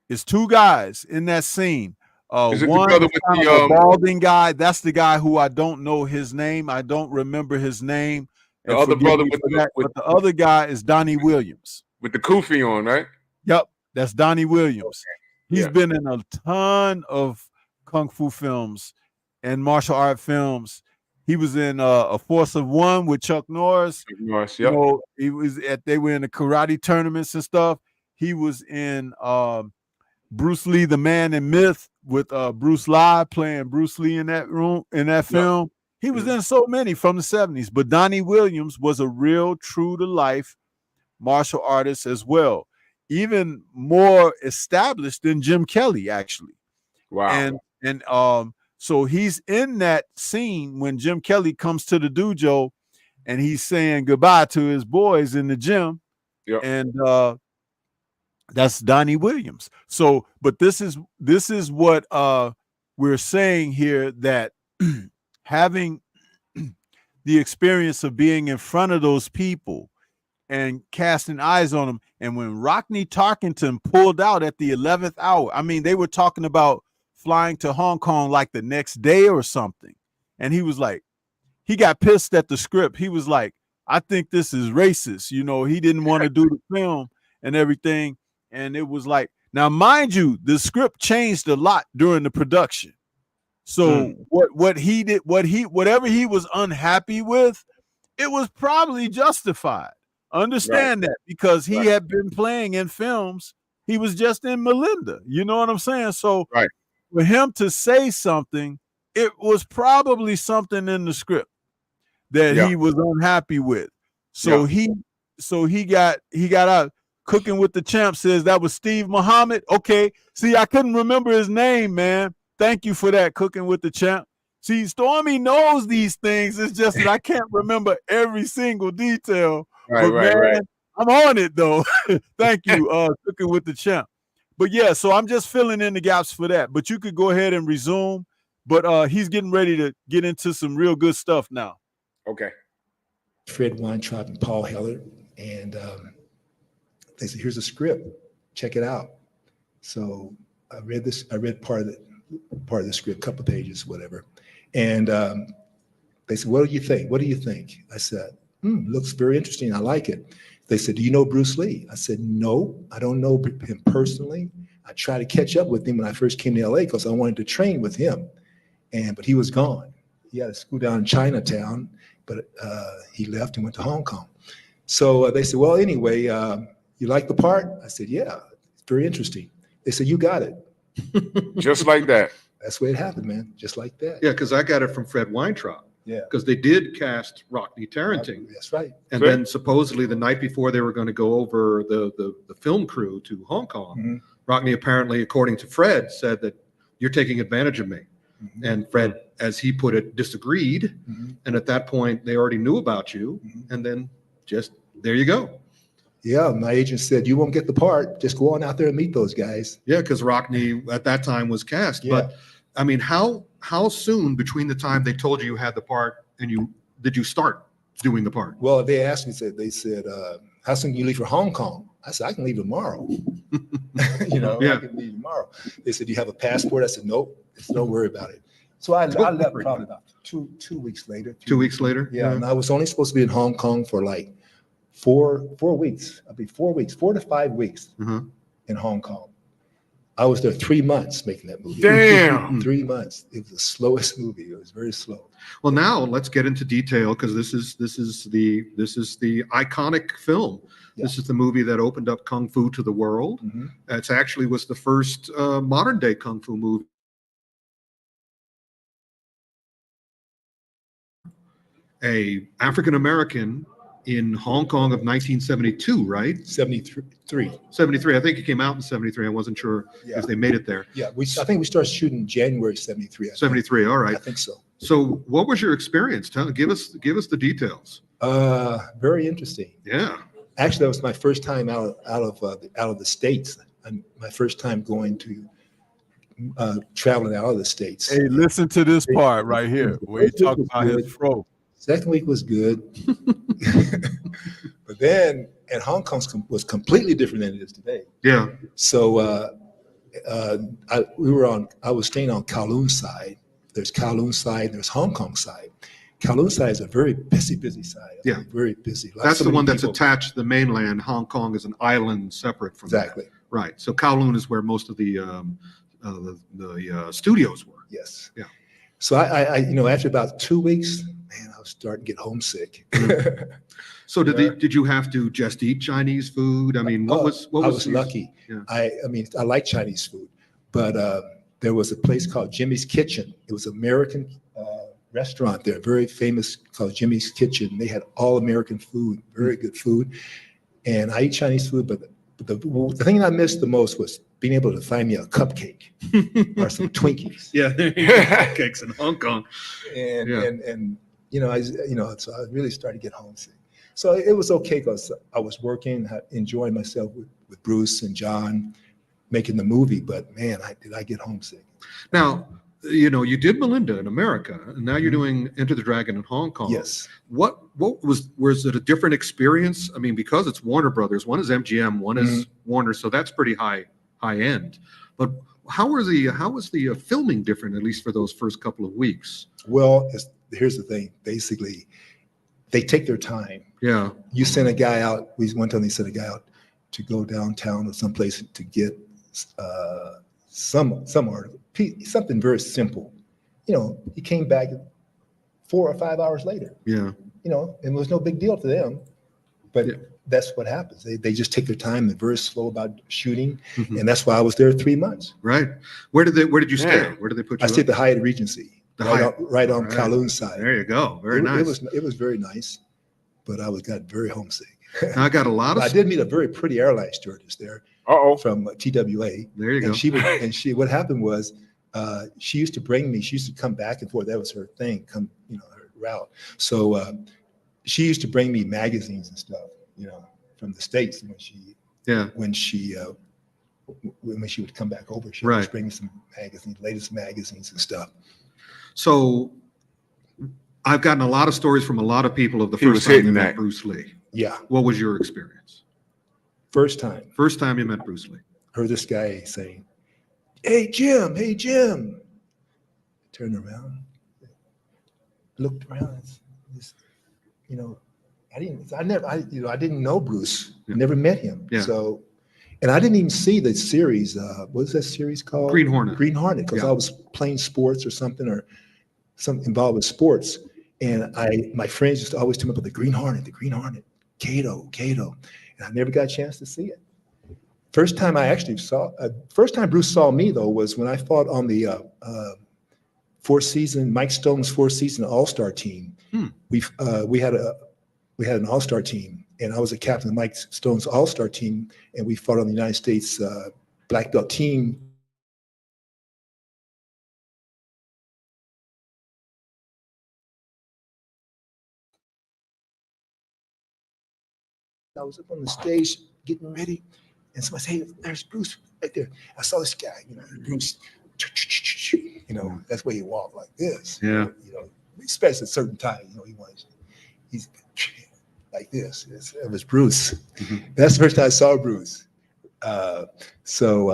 It's two guys in that scene. Is it one the brother with a balding guy. That's the guy who I don't know his name. I don't remember his name. The other brother with the other guy is Donnie Williams. With the kufi on, right? Yep. That's Donnie Williams. Okay. He's been in a ton of kung fu films and martial art films. He was in A Force of One with Chuck Norris. Norris, yep. They were in the karate tournaments and stuff. He was in Bruce Lee, the man in myth, with Bruce Lee playing Bruce Lee in that film. He was in so many from the 70s. But Donnie Williams was a real true to life martial artist as well, even more established than Jim Kelly, actually. Wow. And so he's in that scene when Jim Kelly comes to the dojo and he's saying goodbye to his boys in the gym. Yep. And that's Donnie Williams. So, but this is what we're saying here, that having the experience of being in front of those people and casting eyes on them. And when Rockne Tarkington pulled out at the 11th hour, I mean, they were talking about flying to Hong Kong like the next day or something. And he was like, he got pissed at the script. He was like, I think this is racist. You know, he didn't want to do the film and everything. And it was like, now, mind you, the script changed a lot during the production. So what he did, whatever he was unhappy with, it was probably justified. Understand that, because he had been playing in films. He was just in Melinda. You know what I'm saying? So for him to say something, it was probably something in the script that he was unhappy with. So he got out. Cooking with the Champ says that was Steve Muhammad. Okay. See, I couldn't remember his name, man. Thank you for that, Cooking with the Champ. See, Stormy knows these things. It's just that I can't remember every single detail. Right. I'm on it though. Thank you, Cooking with the Champ. But yeah, so I'm just filling in the gaps for that. But you could go ahead and resume. But he's getting ready to get into some real good stuff now. Okay. Fred Weintraub and Paul Heller, and they said, "Here's a script. Check it out." So I read part of the script, couple of pages, whatever. And they said, "What do you think? What do you think?" I said, "Looks very interesting. I like it." They said, "Do you know Bruce Lee?" I said, "No, I don't know him personally. I tried to catch up with him when I first came to LA because I wanted to train with him, but he was gone. He had a school down in Chinatown, but he left and went to Hong Kong." So they said, "Well, anyway, you like the part?" I said, "Yeah, it's very interesting." They said, "You got it." Just like that. That's the way it happened, man. Just like that. Yeah, because I got it from Fred Weintraub. Yeah. Because they did cast Rockne Tarkington. That's right. And then supposedly the night before they were going to go over the film crew to Hong Kong, Rockne apparently, according to Fred, said that you're taking advantage of me. And Fred, as he put it, disagreed. And at that point, they already knew about you. And then just there you go. Yeah, my agent said, "You won't get the part. Just go on out there and meet those guys." Yeah, because Rockne at that time was cast. Yeah. But I mean, how soon between the time they told you had the part and did you start doing the part? Well, they asked me, they said, "How soon can you leave for Hong Kong?" I said, "I can leave tomorrow." I can leave tomorrow. They said, "Do you have a passport?" I said, "Nope, don't worry about it." So I left probably about two weeks later. 2 weeks later? Yeah, and I was only supposed to be in Hong Kong for like 4 weeks. I'll be 4 weeks, 4 to 5 weeks in Hong Kong. I was there 3 months making that movie. Damn. 3 months. It was the slowest movie. It was very slow. Well, now let's get into detail because this is the iconic film. Yeah. This is the movie that opened up Kung Fu to the world. It actually was the first modern day Kung Fu movie. A African-American in Hong Kong of 1972, right? 73. 73. I think it came out in 73. I wasn't sure if they made it there. Yeah, I think we started shooting January 73. 73. All right. I think so. So, what was your experience? Give us the details. Very interesting. Yeah. Actually, that was my first time out of the States. My first time going to traveling out of the States. Hey, listen to this part right here where he talks about his fro. Second week was good. But then at Hong Kong was completely different than it is today. Yeah. So I was staying on Kowloon side. There's Kowloon side, there's Hong Kong side. Kowloon side is a very busy side. Yeah. Very busy. That's the one that's attached to the mainland. Hong Kong is an island separate from that. Right. So Kowloon is where most of the studios were. Yes. Yeah. So I after about 2 weeks, man, I was starting to get homesick. So did you have to just eat Chinese food? I mean, what was I was lucky. Yeah. I mean, I like Chinese food, but there was a place called Jimmy's Kitchen. It was an American restaurant there, very famous, called Jimmy's Kitchen. They had all American food, very good food. And I eat Chinese food, but the thing I missed the most was being able to find me a cupcake or some Twinkies. Yeah, cupcakes in Hong Kong. And so I really started to get homesick. So it was okay because I was working, enjoying myself with Bruce and John making the movie, but man, did I get homesick. Now, you did Melinda in America, and now you're doing Enter the Dragon in Hong Kong. Yes. What was it a different experience? I mean, because it's Warner Brothers, one is MGM, one is Warner, so that's pretty high end. But how was the filming different, at least for those first couple of weeks? Well, here's the thing. Basically, they take their time. Yeah. You send a guy out. One time they sent a guy out to go downtown or someplace to get some article, something very simple. He came back 4 or 5 hours later. Yeah. It was no big deal to them, but that's what happens. They just take their time. They're very slow about shooting, and that's why I was there 3 months. Right. Where did you stay? Where did they put you? I stayed at the Hyatt Regency, right on Right. Kowloon's side. There you go. Very nice. It was very nice, but I got very homesick. I got a lot of. I did meet a very pretty airline stewardess there. From TWA. There you go. And what happened was, she used to bring me. She used to come back and forth. That was her thing. Her route. So she used to bring me magazines and stuff. From the States when she would come back over, she would bring me some magazines, latest magazines and stuff. So I've gotten a lot of stories from a lot of people of the first time you met Bruce Lee. Yeah. What was your experience? First time you met Bruce Lee. Heard this guy saying, hey Jim. Turned around, looked around, I didn't know Bruce, never met him. Yeah. So, and I didn't even see the series. What was that series called? Green Hornet. Because I was playing sports or something involved with sports. And my friends used to always tell me about the Green Hornet, Kato. And I never got a chance to see it. First time Bruce saw me though was when I fought on the Mike Stone's 4-season All-Star team. We had an All-Star team, and I was a captain of Mike Stone's All-Star team, and we fought on the United States black belt team. I was up on the stage getting ready, and somebody said, hey, there's Bruce right there. I saw this guy, Bruce, that's where he walked like this. Yeah. Especially at certain times, he's like this. It was Bruce. That's the first time I saw Bruce. So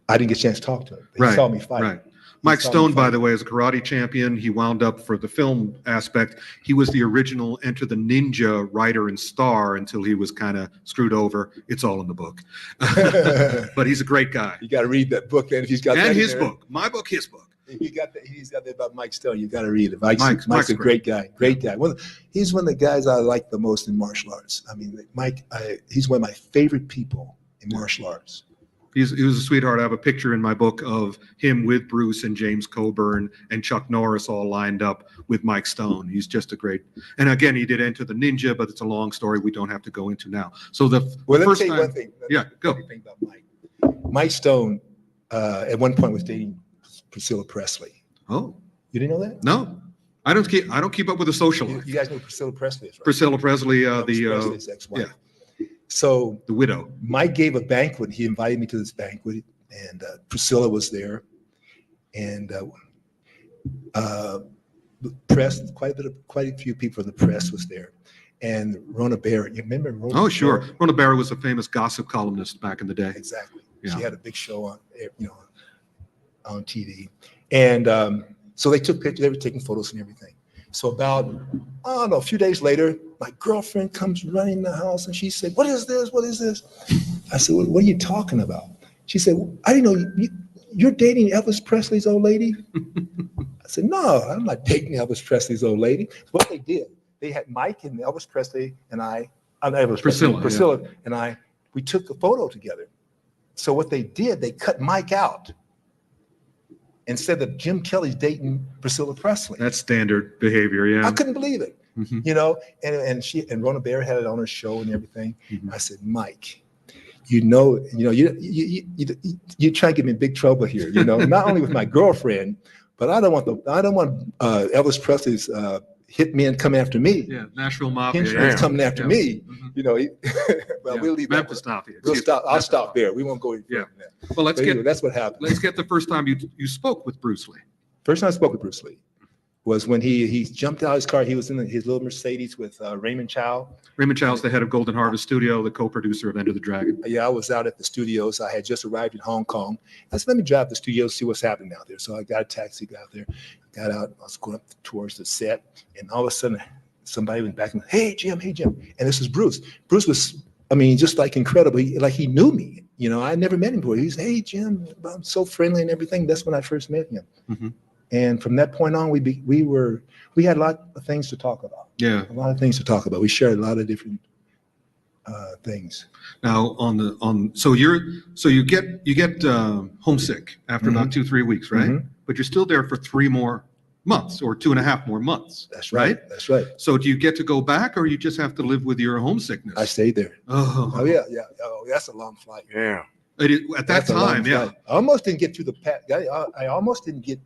I didn't get a chance to talk to him. He saw me fight. Right. Mike Stone, by the way, is a karate champion. He wound up, for the film aspect, he was the original Enter the Ninja writer and star until he was kind of screwed over. It's all in the book. But he's a great guy. You got to read that book, and if he's got and that his book, my book, his book. He's got that about Mike Stone. You got to read it. Mike's a great guy. Great guy. He's one of the guys I like the most in martial arts. I mean, he's one of my favorite people in martial arts. He was a sweetheart. I have a picture in my book of him with Bruce and James Coburn and Chuck Norris all lined up with Mike Stone. He's just a great. And again, he did Enter the Ninja, but it's a long story we don't have to go into now. So let me tell you one thing. Go. Thing about Mike. Mike Stone at one point was dating Priscilla Presley. Oh, you didn't know that? No, I don't keep up with the social life. You guys know who Priscilla Presley is, right? Priscilla Presley, Presley's ex-wife. Yeah. So the widow. Mike gave a banquet. He invited me to this banquet, and Priscilla was there, and the press, quite a few people from the press was there, and Rona Barrett. You remember Rona? Oh, sure. Rona Barrett was a famous gossip columnist back in the day. Exactly. Yeah. She had a big show on TV, and so they took pictures. They were taking photos and everything. So about, a few days later, my girlfriend comes running in the house and she said, what is this? What is this? I said, what are you talking about? She said, I didn't know you're dating Elvis Presley's old lady. I said, no, I'm not dating Elvis Presley's old lady. What they did, they had Mike and Elvis Presley and Priscilla and I, we took a photo together. So what they did, they cut Mike out and said that Jim Kelly's dating Priscilla Presley. That's standard behavior, yeah. I couldn't believe it, you know, and Rona Bear had it on her show and everything. I said, Mike, you try to get me in big trouble here, you know, not only with my girlfriend, but I don't want Elvis Presley's hitmen coming after me. Yeah, Nashville Mafia. Henchmen coming after me. You know, we'll leave Memphis that. Mafia. We'll stop. I'll stop there. We won't go any further than that. Well, Anyway, that's what happened. let's get the first time you spoke with Bruce Lee. First time I spoke with Bruce Lee was when he jumped out of his car. He was in his little Mercedes with Raymond Chow. Raymond Chow's the head of Golden Harvest Studio, the co-producer of Enter the Dragon. Yeah, I was out at the studios. I had just arrived in Hong Kong. I said, let me drive to the studio, see what's happening out there. So I got a taxi, got out there, got out. I was going up towards the set, and all of a sudden, somebody went back and, hey, Jim. And this is Bruce. Bruce was, I mean, just like incredible. He knew me. You know, I never met him before. He said, hey, Jim, I'm so friendly and everything. That's when I first met him. And from that point on, we had a lot of things to talk about. Yeah, a lot of things to talk about. We shared a lot of different things. Now so you get homesick after about 2-3 weeks, right? But you're still there for 3 more months or 2.5 more months. That's right. That's right. So do you get to go back, or you just have to live with your homesickness? I stayed there. Oh yeah. Oh, that's a long flight. Yeah. At that time, yeah. I almost didn't get through I almost didn't get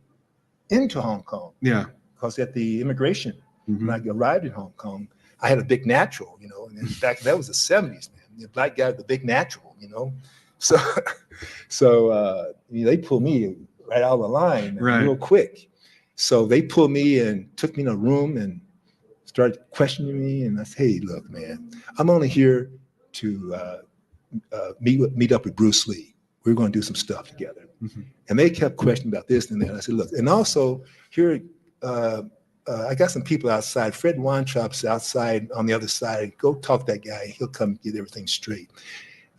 into Hong Kong. Yeah. Because at the immigration, when I arrived in Hong Kong, I had a big natural, you know, and in fact, that was the 70s, man. The black guy with the big natural, you know. So they pulled me right out of the line real quick. So they pulled me and took me in a room and started questioning me. And I said, hey, look, man, I'm only here to meet up with Bruce Lee. We're going to do some stuff together. And they kept questioning about this and that. I said, look, and also here, I got some people outside. Fred Weintraub's outside on the other side. Go talk to that guy. He'll come get everything straight.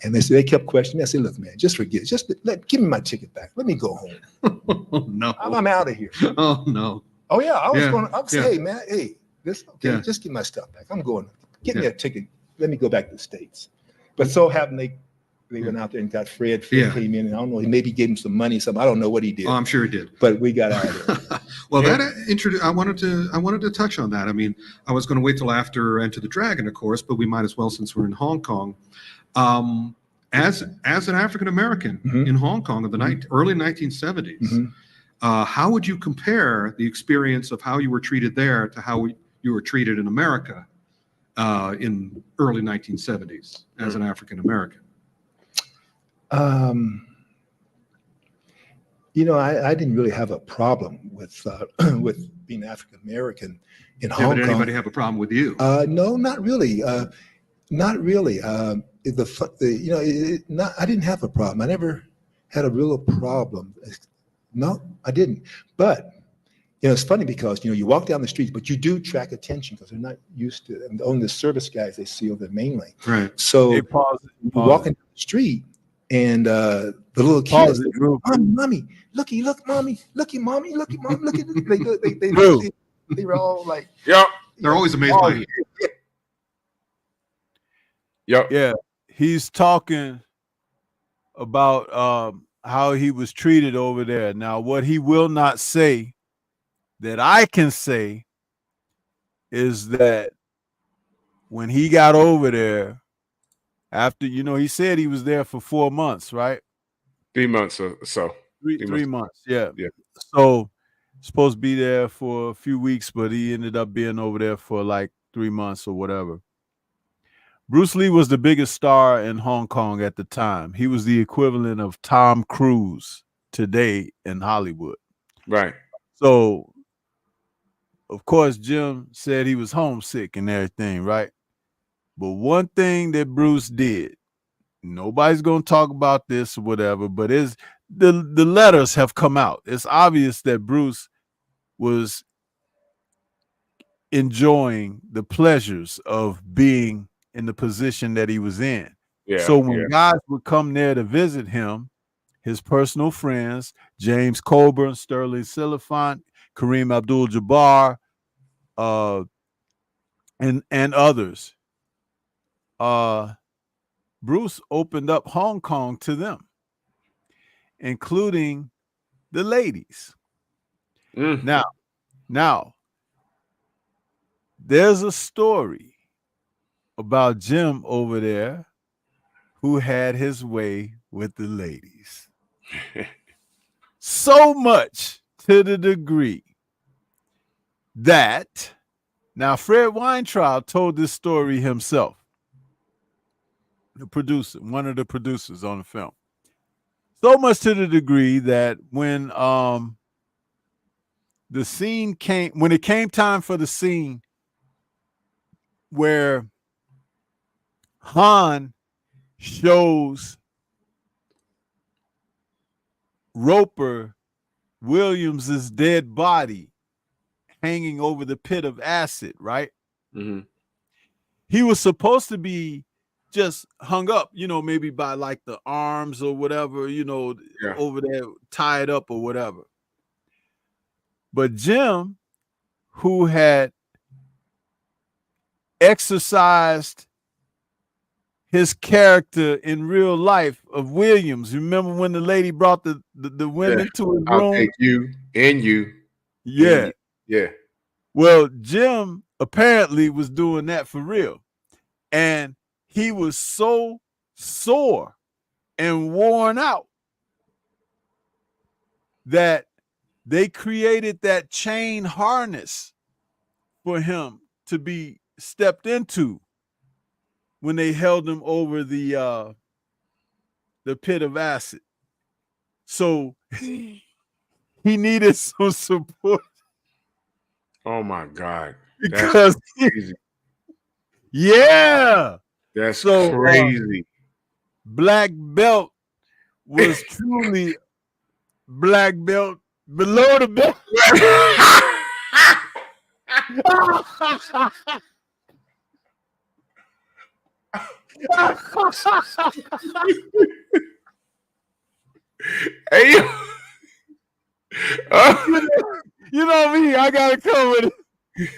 And they kept questioning me. I said, look, man, just forget it. Just give me my ticket back. Let me go home. No. I'm out of here. Oh, no. Oh, yeah. I was saying, hey, man, just give my stuff back. I'm going. Get me a ticket. Let me go back to the States. But so happened they went out there and got Fred. Fred came in, and I don't know, he maybe gave him some money, something. I don't know what he did. Oh, I'm sure he did. But we got out of there. Well, I wanted to touch on that. I mean, I was going to wait till after Enter the Dragon, of course, but we might as well since we're in Hong Kong. As an African American in Hong Kong in the early 1970s, how would you compare the experience of how you were treated there to how you were treated in America in early 1970s as an African American? You know, I didn't really have a problem with being African American in Hong Kong. Did anybody have a problem with you? No, not really. Not really. I didn't have a problem. I never had a real problem. No, I didn't. But you know, it's funny because you walk down the streets, but you do attract attention because they're not used to it. And only the service guys they see over there mainly. Right. So you're walking down the street. And the little kids, mommy, looky, look, mommy, looky, mommy, looky, mom, look at this. They were all like, yep. They're always amazed by you. Yep. Yeah. He's talking about how he was treated over there. Now, what he will not say that I can say is that when he got over there, after, he said he was there for 4 months, right? 3 months or so. Three months, yeah. Yeah. So supposed to be there for a few weeks, but he ended up being over there for like 3 months or whatever. Bruce Lee was the biggest star in Hong Kong at the time. He was the equivalent of Tom Cruise today in Hollywood. Right. So, of course, Jim said he was homesick and everything, right? But one thing that Bruce did, nobody's going to talk about this or whatever, but the letters have come out. It's obvious that Bruce was enjoying the pleasures of being in the position that he was in. Yeah, so when guys would come there to visit him, his personal friends, James Coburn, Sterling Silliphant, Kareem Abdul-Jabbar, and others, Bruce opened up Hong Kong to them, including the ladies. Now, there's a story about Jim over there who had his way with the ladies. So much to the degree that now Fred Weintraub told this story himself, the producer, one of the producers on the film. So much to the degree that when the scene came, when it came time for the scene where Han shows Roper Williams's dead body hanging over the pit of acid, right? Mm-hmm. He was supposed to be just hung up, maybe by like the arms or whatever, over there, tied up or whatever. But Jim, who had exercised his character in real life of Williams, remember when the lady brought the women to his room? I'll take you and you. Yeah. And you. Yeah. Well, Jim apparently was doing that for real. And he was so sore and worn out that they created that chain harness for him to be stepped into when they held him over the pit of acid. So he needed some support. Oh my God. Because crazy. Yeah. That's so crazy. Black belt was truly black belt below the belt. Hey, you know me, I gotta come with it.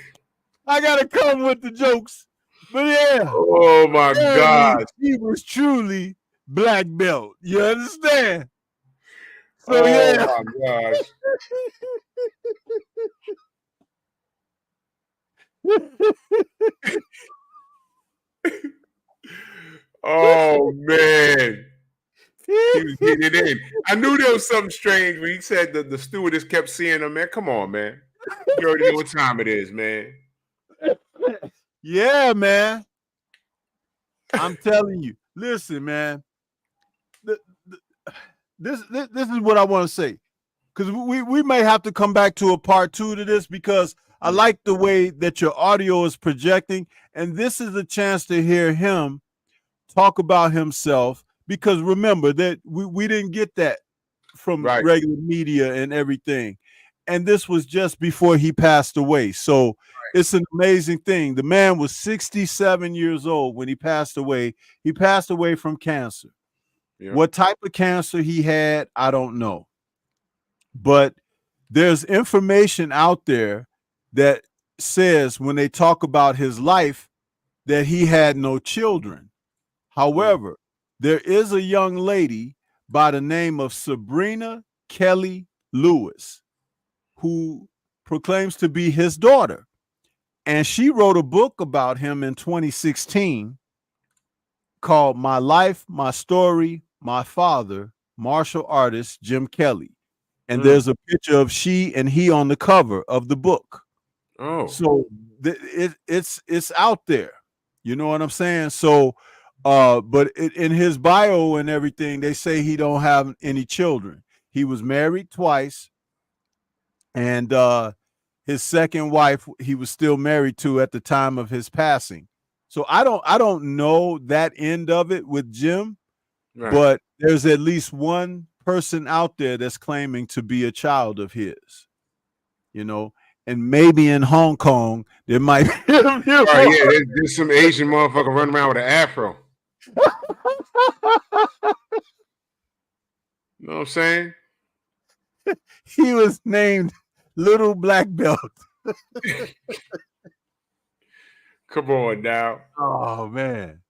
I gotta come with the jokes. But yeah. Oh my God. He was truly black belt. You understand? So yeah. Oh my gosh. Oh man. He was getting it in. I knew there was something strange when he said that the stewardess kept seeing him, man. Come on, man. You already know what time it is, man. Yeah, I'm telling you. Listen, man. This is what I want to say. Because we may have to come back to a part 2 to this, because I like the way that your audio is projecting. And this is a chance to hear him talk about himself. Because remember that we didn't get that from regular media and everything. And this was just before he passed away. So it's an amazing thing. The man was 67 years old when he passed away. He passed away from cancer. Yeah. What type of cancer he had, I don't know. But there's information out there that says when they talk about his life that he had no children. However, there is a young lady by the name of Sabrina Kelly Lewis who proclaims to be his daughter. And she wrote a book about him in 2016 called My Life, My Story, My Father, martial artist Jim Kelly. And there's a picture of she and he on the cover of the book. Oh. So it's out there. You know what I'm saying? So but in his bio and everything, they say he don't have any children. He was married twice, and his second wife he was still married to at the time of his passing. So I don't know that end of it with Jim, but there's at least one person out there that's claiming to be a child of his. And maybe in Hong Kong there might be. There's some Asian motherfucker running around with an afro. You know what I'm saying? He was named Little Black Belt. Come on now. Oh man.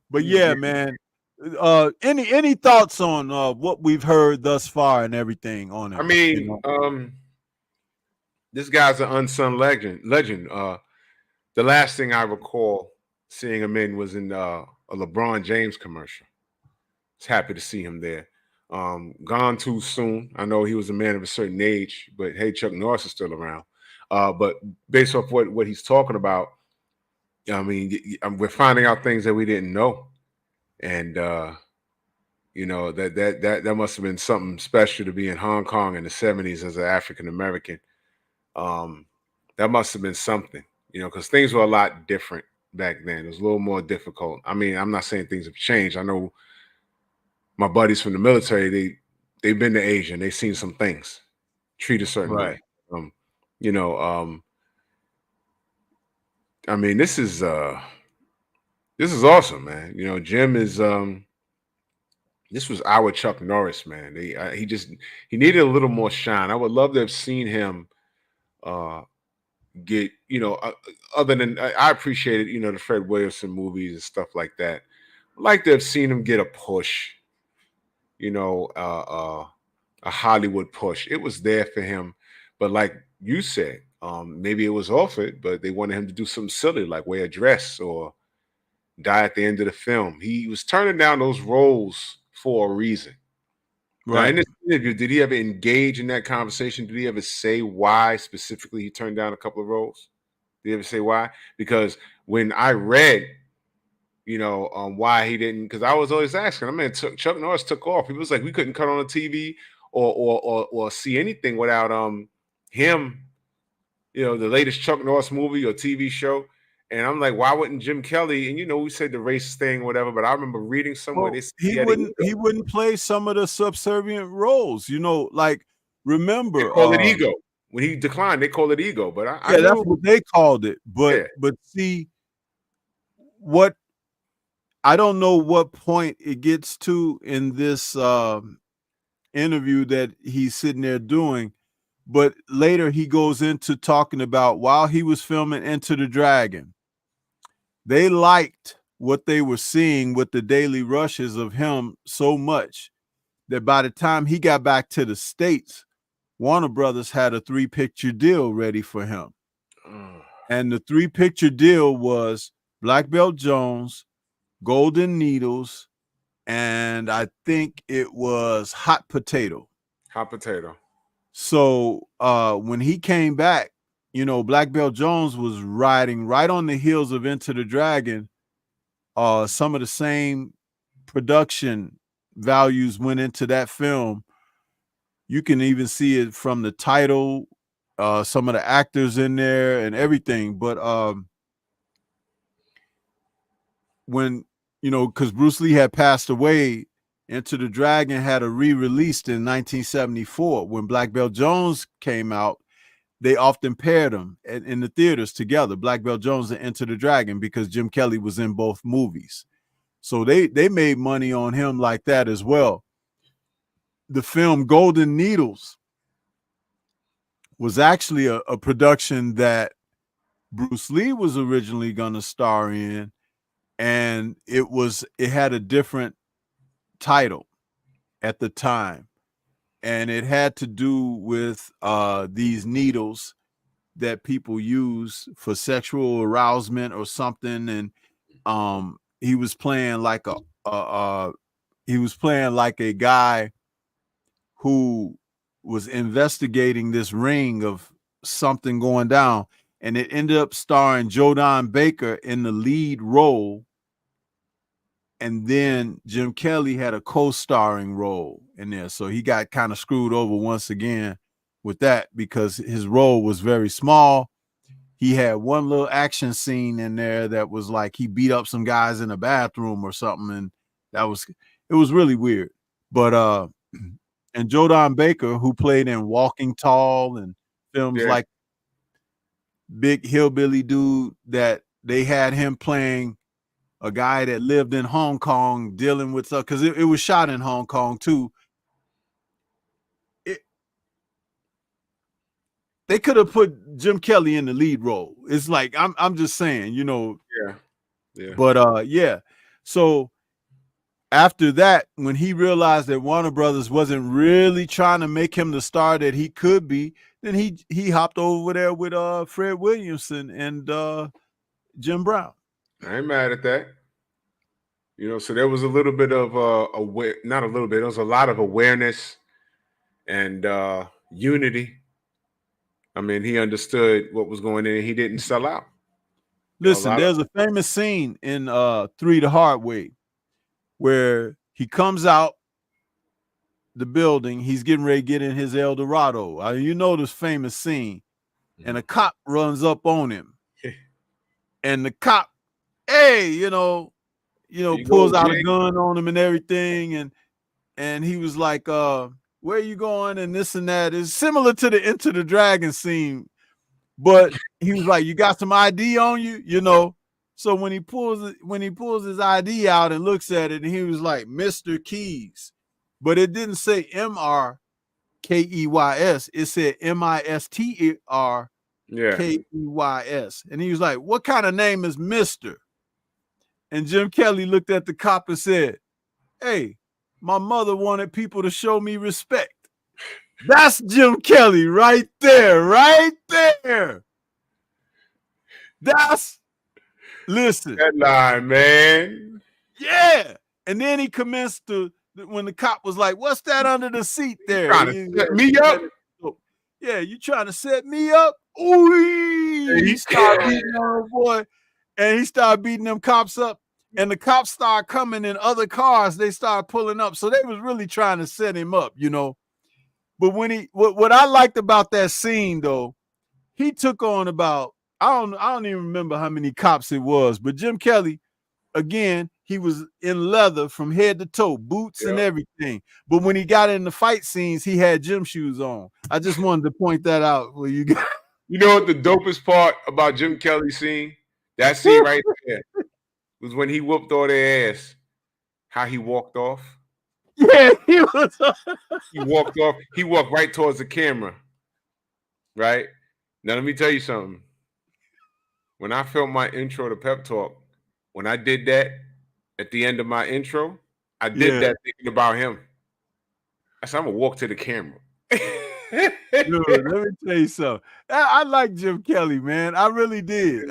But yeah, man. Any thoughts on what we've heard thus far and everything on I him? You mean, know? this guy's an unsung legend. The last thing I recall seeing him in was in a LeBron James commercial. Was happy to see him there. Gone too soon. I know he was a man of a certain age, but hey, Chuck Norris is still around. But based off what he's talking about, I mean, we're finding out things that we didn't know, and you know that must have been something special to be in Hong Kong in the '70s as an African American. That must have been something, you know, because things were a lot different back then. It was a little more difficult. I mean, I'm not saying things have changed. I know my buddies from the military, they've been to Asia and they've seen some things, treat a certain Right. way. You know, I mean, this is awesome, man. You know, Jim is this was our Chuck Norris, man. He needed a little more shine. I would love to have seen him get, you know, other than I appreciated, you know, the Fred Williamson movies and stuff like that. I'd like to have seen him get a push, you know, a Hollywood push. It was there for him, but like you said, maybe it was offered, but they wanted him to do something silly like wear a dress or die at the end of the film. He was turning down those roles for a reason. Now, in Right. this interview, did he ever engage in that conversation? Did he ever say why specifically he turned down a couple of roles? Did he ever say why? Because when I read, you know, why he didn't, because I was always asking, I mean, Chuck Norris took off. He was like, we couldn't cut on the TV or see anything without him, you know, the latest Chuck Norris movie or TV show. And I'm like, why wouldn't Jim Kelly? And you know, we said the race thing, whatever. But I remember reading somewhere Well, they said he had an ego. he wouldn't play some of the subservient roles, you know, like They remember call it ego. When he declined, they call it ego. But I yeah, that's knew, what they called it. yeah. But see what I don't know what point it gets to in this interview that he's sitting there doing, but later he goes into talking about while he was filming Enter the Dragon, they liked what they were seeing with the daily rushes of him so much that by the time he got back to the States, Warner Brothers had a 3-picture deal ready for him. And the 3-picture deal was Black Belt Jones, Golden Needles, and I think it was Hot Potato. Hot potato. So when he came back, you know, Black Belt Jones was riding right on the heels of Enter the Dragon. Some of the same production values went into that film. You can even see it from the title, some of the actors in there and everything. But when, you know, because Bruce Lee had passed away, Enter the Dragon had a re-released in 1974. When Black Belt Jones came out, they often paired them in the theaters together, Black Belt Jones and Enter the Dragon, because Jim Kelly was in both movies. So they made money on him like that as well. The film Golden Needles was actually a production that Bruce Lee was originally going to star in, and it had a different title at the time, and it had to do with these needles that people use for sexual arousement or something. And he was playing like a guy who was investigating this ring of something going down, and it ended up starring Jodan Baker in the lead role. And then Jim Kelly had a co-starring role in there. So he got kind of screwed over once again with that because his role was very small. He had one little action scene in there that was like he beat up some guys in a bathroom or something. And it was really weird. But and Jodan Baker, who played in Walking Tall and films like Big Hillbilly Dude, that they had him playing a guy that lived in Hong Kong dealing with stuff, because it was shot in Hong Kong too. they could have put Jim Kelly in the lead role. It's like I'm just saying, you know. Yeah. But yeah. So after that, when he realized that Warner Brothers wasn't really trying to make him the star that he could be, then he hopped over there with Fred Williamson and Jim Brown. I ain't mad at that. You know, so there was a little bit of not a little bit, there was a lot of awareness and unity. I mean, he understood what was going in. He didn't sell out. Listen, there's a famous scene in 3 The Hard Way where he comes out the building. He's getting ready to get in his El Dorado. You know this famous scene. And a cop runs up on him. And the cop, hey, pulls out a gun on him and everything. And he was like, where are you going? And this and that. Is similar to the Enter the Dragon scene. But he was like, you got some ID on you, you know? So when he pulls his ID out and looks at it, and he was like, Mr. Keys. But it didn't say MRKEYS. It said MISTER. Yeah. KEYS. And he was like, what kind of name is Mr.? And Jim Kelly looked at the cop and said, hey, my mother wanted people to show me respect. That's Jim Kelly right there, right there. Listen. That line, man. Yeah. And then he commenced when the cop was like, what's that under the seat there? Trying to set me up? Yeah, you trying to set me up? Ooh, he started beating on boy, and he started beating them cops up. And the cops started coming in other cars. They started pulling up. So they was really trying to set him up, you know. But when what I liked about that scene, though, he took on about, I don't even remember how many cops it was, but Jim Kelly, again, he was in leather from head to toe, boots and everything. But when he got in the fight scenes, he had gym shoes on. I just wanted to point that out for you guys. You know what the dopest part about Jim Kelly's scene? That scene right there was when he whooped all their ass. How he walked off. Yeah, he was. He walked off. He walked right towards the camera. Right? Now, let me tell you something. When I filmed my intro to Pep Talk, when I did that at the end of my intro, I did that thinking about him. I said, I'm going to walk to the camera. Dude, let me tell you something. I like Jim Kelly, man. I really did.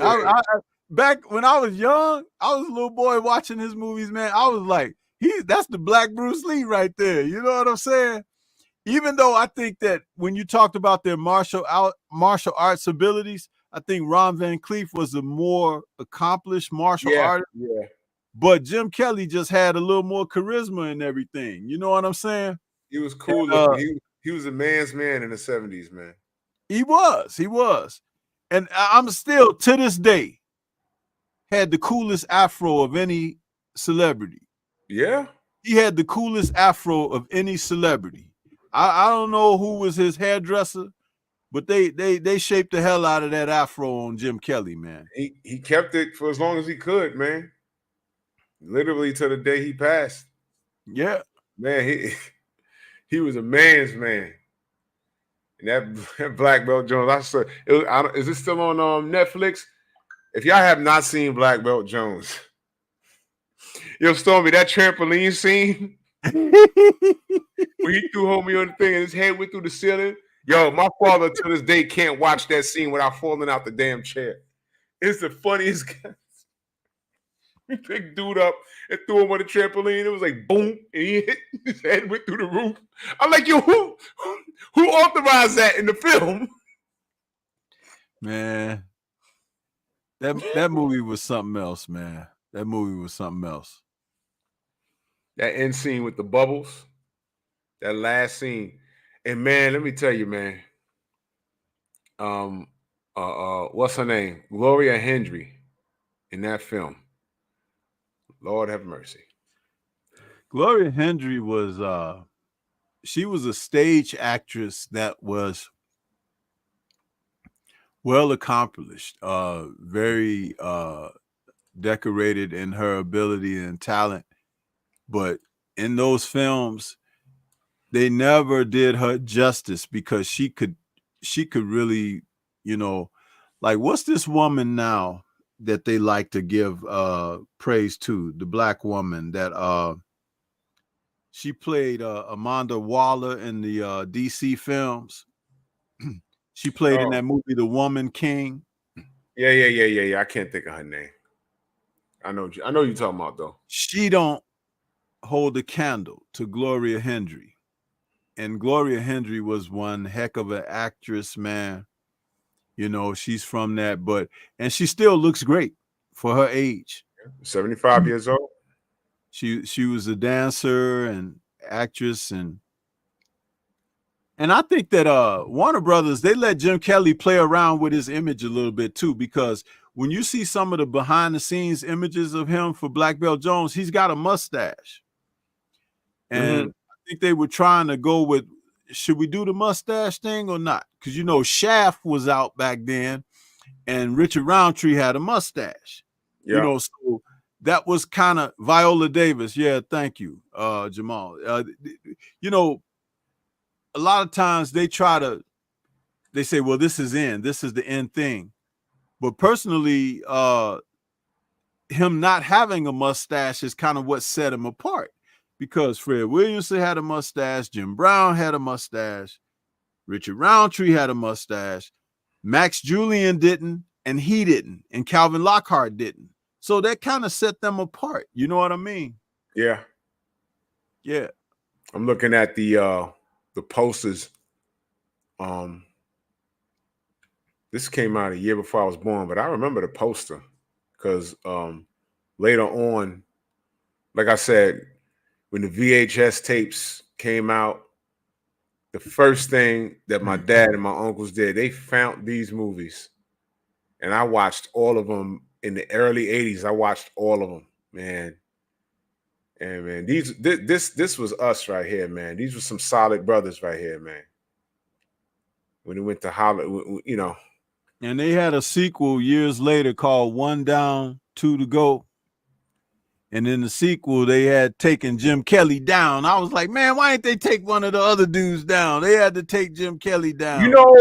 Back when I was young, I was a little boy watching his movies, man. I was like, that's the Black Bruce Lee right there. You know what I'm saying? Even though I think that when you talked about their martial arts abilities, I think Ron Van Cleef was a more accomplished martial artist. Yeah. But Jim Kelly just had a little more charisma and everything. You know what I'm saying? He was cool looking. He was a man's man in the 70s, man. He was. And I'm still, to this day, had the coolest afro of any celebrity. Yeah. He had the coolest afro of any celebrity. I don't know who was his hairdresser, but they shaped the hell out of that afro on Jim Kelly, man. He kept it for as long as he could, man. Literally to the day he passed. Yeah. Man, he was a man's man. And that Black Belt Jones, is it still on Netflix? If y'all have not seen Black Belt Jones, yo, Stormy, that trampoline scene where he threw homie on the thing and his head went through the ceiling. Yo, my father to this day can't watch that scene without falling out the damn chair. It's the funniest guy. He picked dude up and threw him on the trampoline. It was like boom, and he hit his head went through the roof. I'm like, yo, who authorized that in the film? Man, that movie was something else, man. That movie was something else. That end scene with the bubbles, that last scene, and man, let me tell you, man. What's her name? Gloria Hendry in that film. Lord have mercy. Gloria Hendry was she was a stage actress that was well accomplished, very decorated in her ability and talent. But in those films, they never did her justice because she could she could really, you know, like what's this woman now that they like to give praise to, the black woman that she played Amanda Waller in the DC films. She played in Oh, that movie The Woman King. yeah. I can't think of her name. I know you're talking about though. She don't hold a candle to Gloria Hendry. And Gloria Hendry was one heck of an actress, man. You know, she's from that, and she still looks great for her age. 75 years old. She was a dancer and actress, and I think that Warner Brothers, they let Jim Kelly play around with his image a little bit too, because when you see some of the behind the scenes images of him for Black Belt Jones, he's got a mustache. And I think they were trying to go with, should we do the mustache thing or not? Because, you know, Shaft was out back then and Richard Roundtree had a mustache. Yeah. You know, so that was kind of Viola Davis. Yeah, thank you, Jamal. You know, a lot of times they say, well, this is the end thing. But personally, him not having a mustache is kind of what set him apart, because Fred Williamson had a mustache, Jim Brown had a mustache, Richard Roundtree had a mustache, Max Julian didn't, and he didn't, and Calvin Lockhart didn't. So that kind of set them apart. You know what I mean? Yeah. Yeah. I'm looking at the posters. This came out a year before I was born, but I remember the poster because later on, like I said, when the VHS tapes came out, the first thing that my dad and my uncles did, they found these movies, and I watched all of them in the early 80s. I watched all of them, man. And man, this was us right here, man. These were some solid brothers right here, man. When he went to Hollywood, you know. And they had a sequel years later called One Down, Two to Go. And in the sequel, they had taken Jim Kelly down. I was like, man, why didn't they take one of the other dudes down? They had to take Jim Kelly down. You know,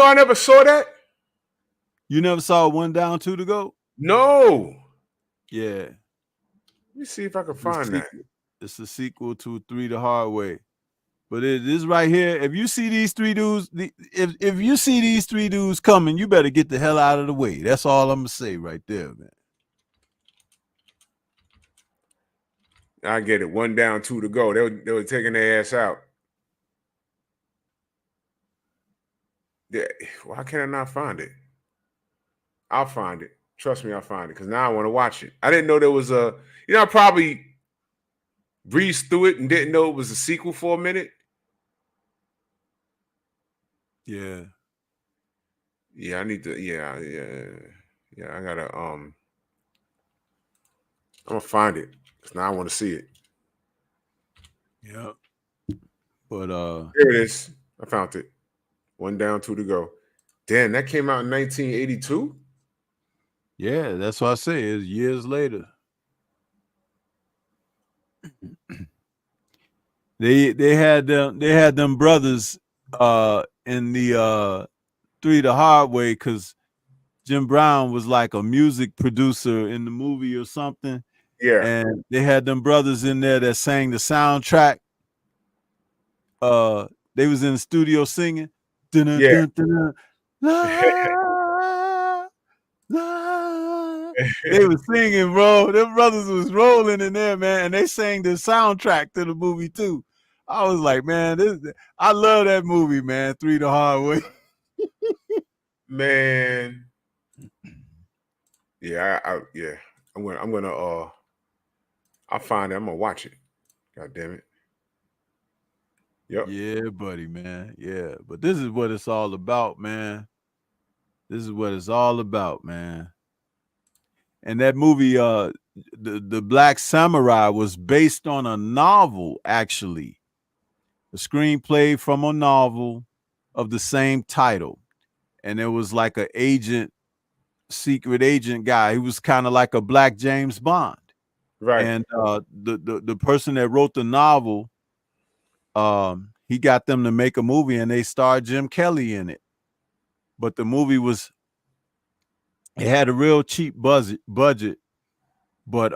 I never saw that. You never saw One Down, Two to Go? No. Yeah. Let me see if I can find that. It's a sequel to Three the Hard Way. But it is right here. If you see these three dudes, if you see these three dudes coming, you better get the hell out of the way. That's all I'm gonna say right there, man. I get it. One down, two to go. They were taking their ass out. Why can't I not find it? I'll find it. Trust me, I'll find it, because now I want to watch it. I didn't know there was a, I probably breezed through it and didn't know it was a sequel for a minute. Yeah. Yeah, I need to, yeah, I gotta, I'm gonna find it, because now I want to see it. Yeah. But here it is. I found it. One down, two to go. Damn, that came out in 1982. Yeah, that's what I say. It's years later. They had them brothers in the Three the Hard Way, because Jim Brown was like a music producer in the movie or something. Yeah. And they had them brothers in there that sang the soundtrack. They was in the studio singing. Dun-dun, Yeah. dun-dun, la, la. They was singing, bro. Them brothers was rolling in there, man. And they sang the soundtrack to the movie too. I was like, man, I love that movie, man. Three the Hard Way. Man. Yeah, I'm gonna I'll find it. I'm gonna watch it. God damn it. Yep. Yeah, buddy, man. Yeah. But this is what it's all about, man. This is what it's all about, man. And that movie, the Black Samurai, was based on a novel, actually. A screenplay from a novel of the same title. And it was like an agent, secret agent guy. He was kind of like a black James Bond. Right. And the person that wrote the novel, he got them to make a movie, and they starred Jim Kelly in it. But the movie it had a real cheap budget, but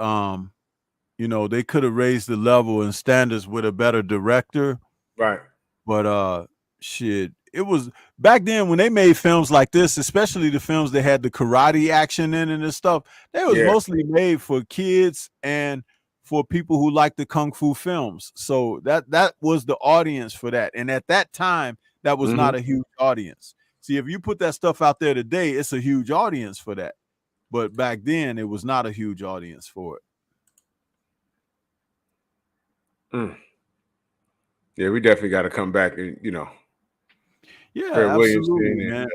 you know, they could have raised the level and standards with a better director. Right. But shit, it was back then when they made films like this, especially the films that had the karate action in it and stuff, they was mostly made for kids and for people who like the kung fu films. So that was the audience for that. And at that time, that was not a huge audience. See, if you put that stuff out there today, it's a huge audience for that. But back then, it was not a huge audience for it. Yeah, we definitely got to come back and, you know. Yeah, Fred absolutely, Williamson,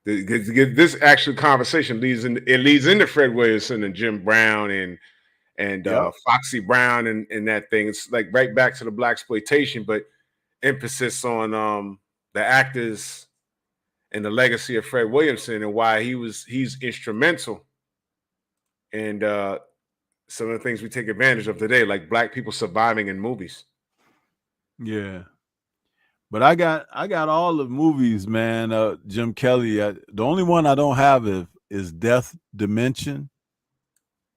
man. This actual conversation leads into Fred Williamson and Jim Brown and Foxy Brown and that thing. It's like right back to the blaxploitation, but emphasis on the actors and the legacy of Fred Williamson and why he's instrumental. And some of the things we take advantage of today, like Black people surviving in movies. Yeah. But I got all the movies, man. Jim Kelly. The only one I don't have is Death Dimension.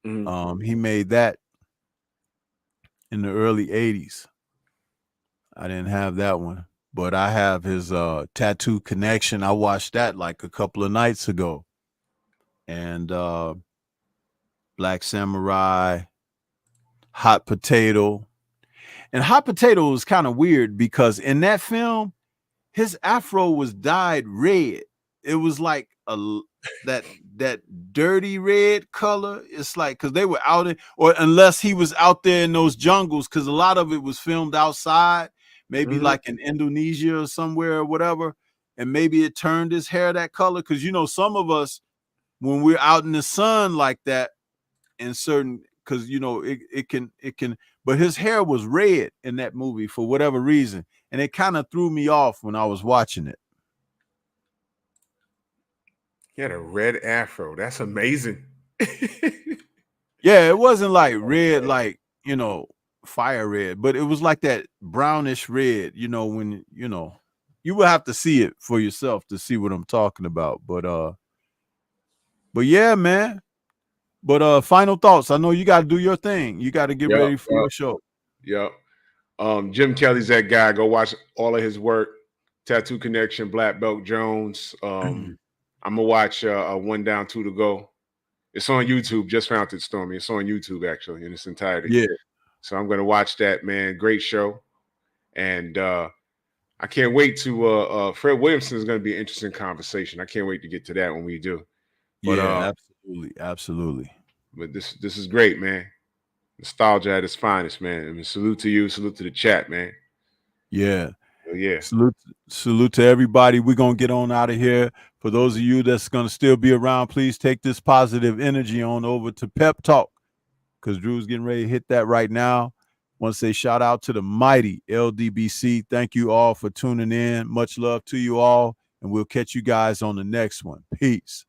He made that in the early 80s. I didn't have that one, but I have his Tattoo Connection. I watched that like a couple of nights ago. And Black Samurai, Hot Potato. And Hot Potato was kind of weird because in that film, his afro was dyed red. It was like that dirty red color. It's like because they were out or unless he was out there in those jungles, because a lot of it was filmed outside, maybe like in Indonesia or somewhere or whatever. And maybe it turned his hair that color. Because you know, some of us, when we're out in the sun like that, in certain, because you know it can, but his hair was red in that movie for whatever reason, and it kind of threw me off when I was watching it. He had a red afro. That's amazing. Yeah, it wasn't like red, like, you know, fire red, but it was like that brownish red. You know, when you will have to see it for yourself to see what I'm talking about. But yeah, man. But final thoughts. I know you got to do your thing. You got to get ready for your show. Yep. Jim Kelly's that guy. Go watch all of his work. Tattoo Connection, Black Belt Jones. I'm gonna watch 1 Down 2 to Go. It's on YouTube. Just found it, Stormy. It's on YouTube actually in its entirety. Yeah. So I'm gonna watch that, man. Great show. And I can't wait to Fred Williamson is gonna be an interesting conversation. I can't wait to get to that when we do. But, yeah, absolutely. But this is great, man. Nostalgia at its finest, man. I mean, salute to you, salute to the chat, man. Yeah. Yeah. Salute to everybody. We're gonna get on out of here. For those of you that's gonna still be around, please take this positive energy on over to Pep Talk, because Drew's getting ready to hit that right now. Want to say shout out to the mighty LDBC. Thank you all for tuning in. Much love to you all, and we'll catch you guys on the next one. Peace.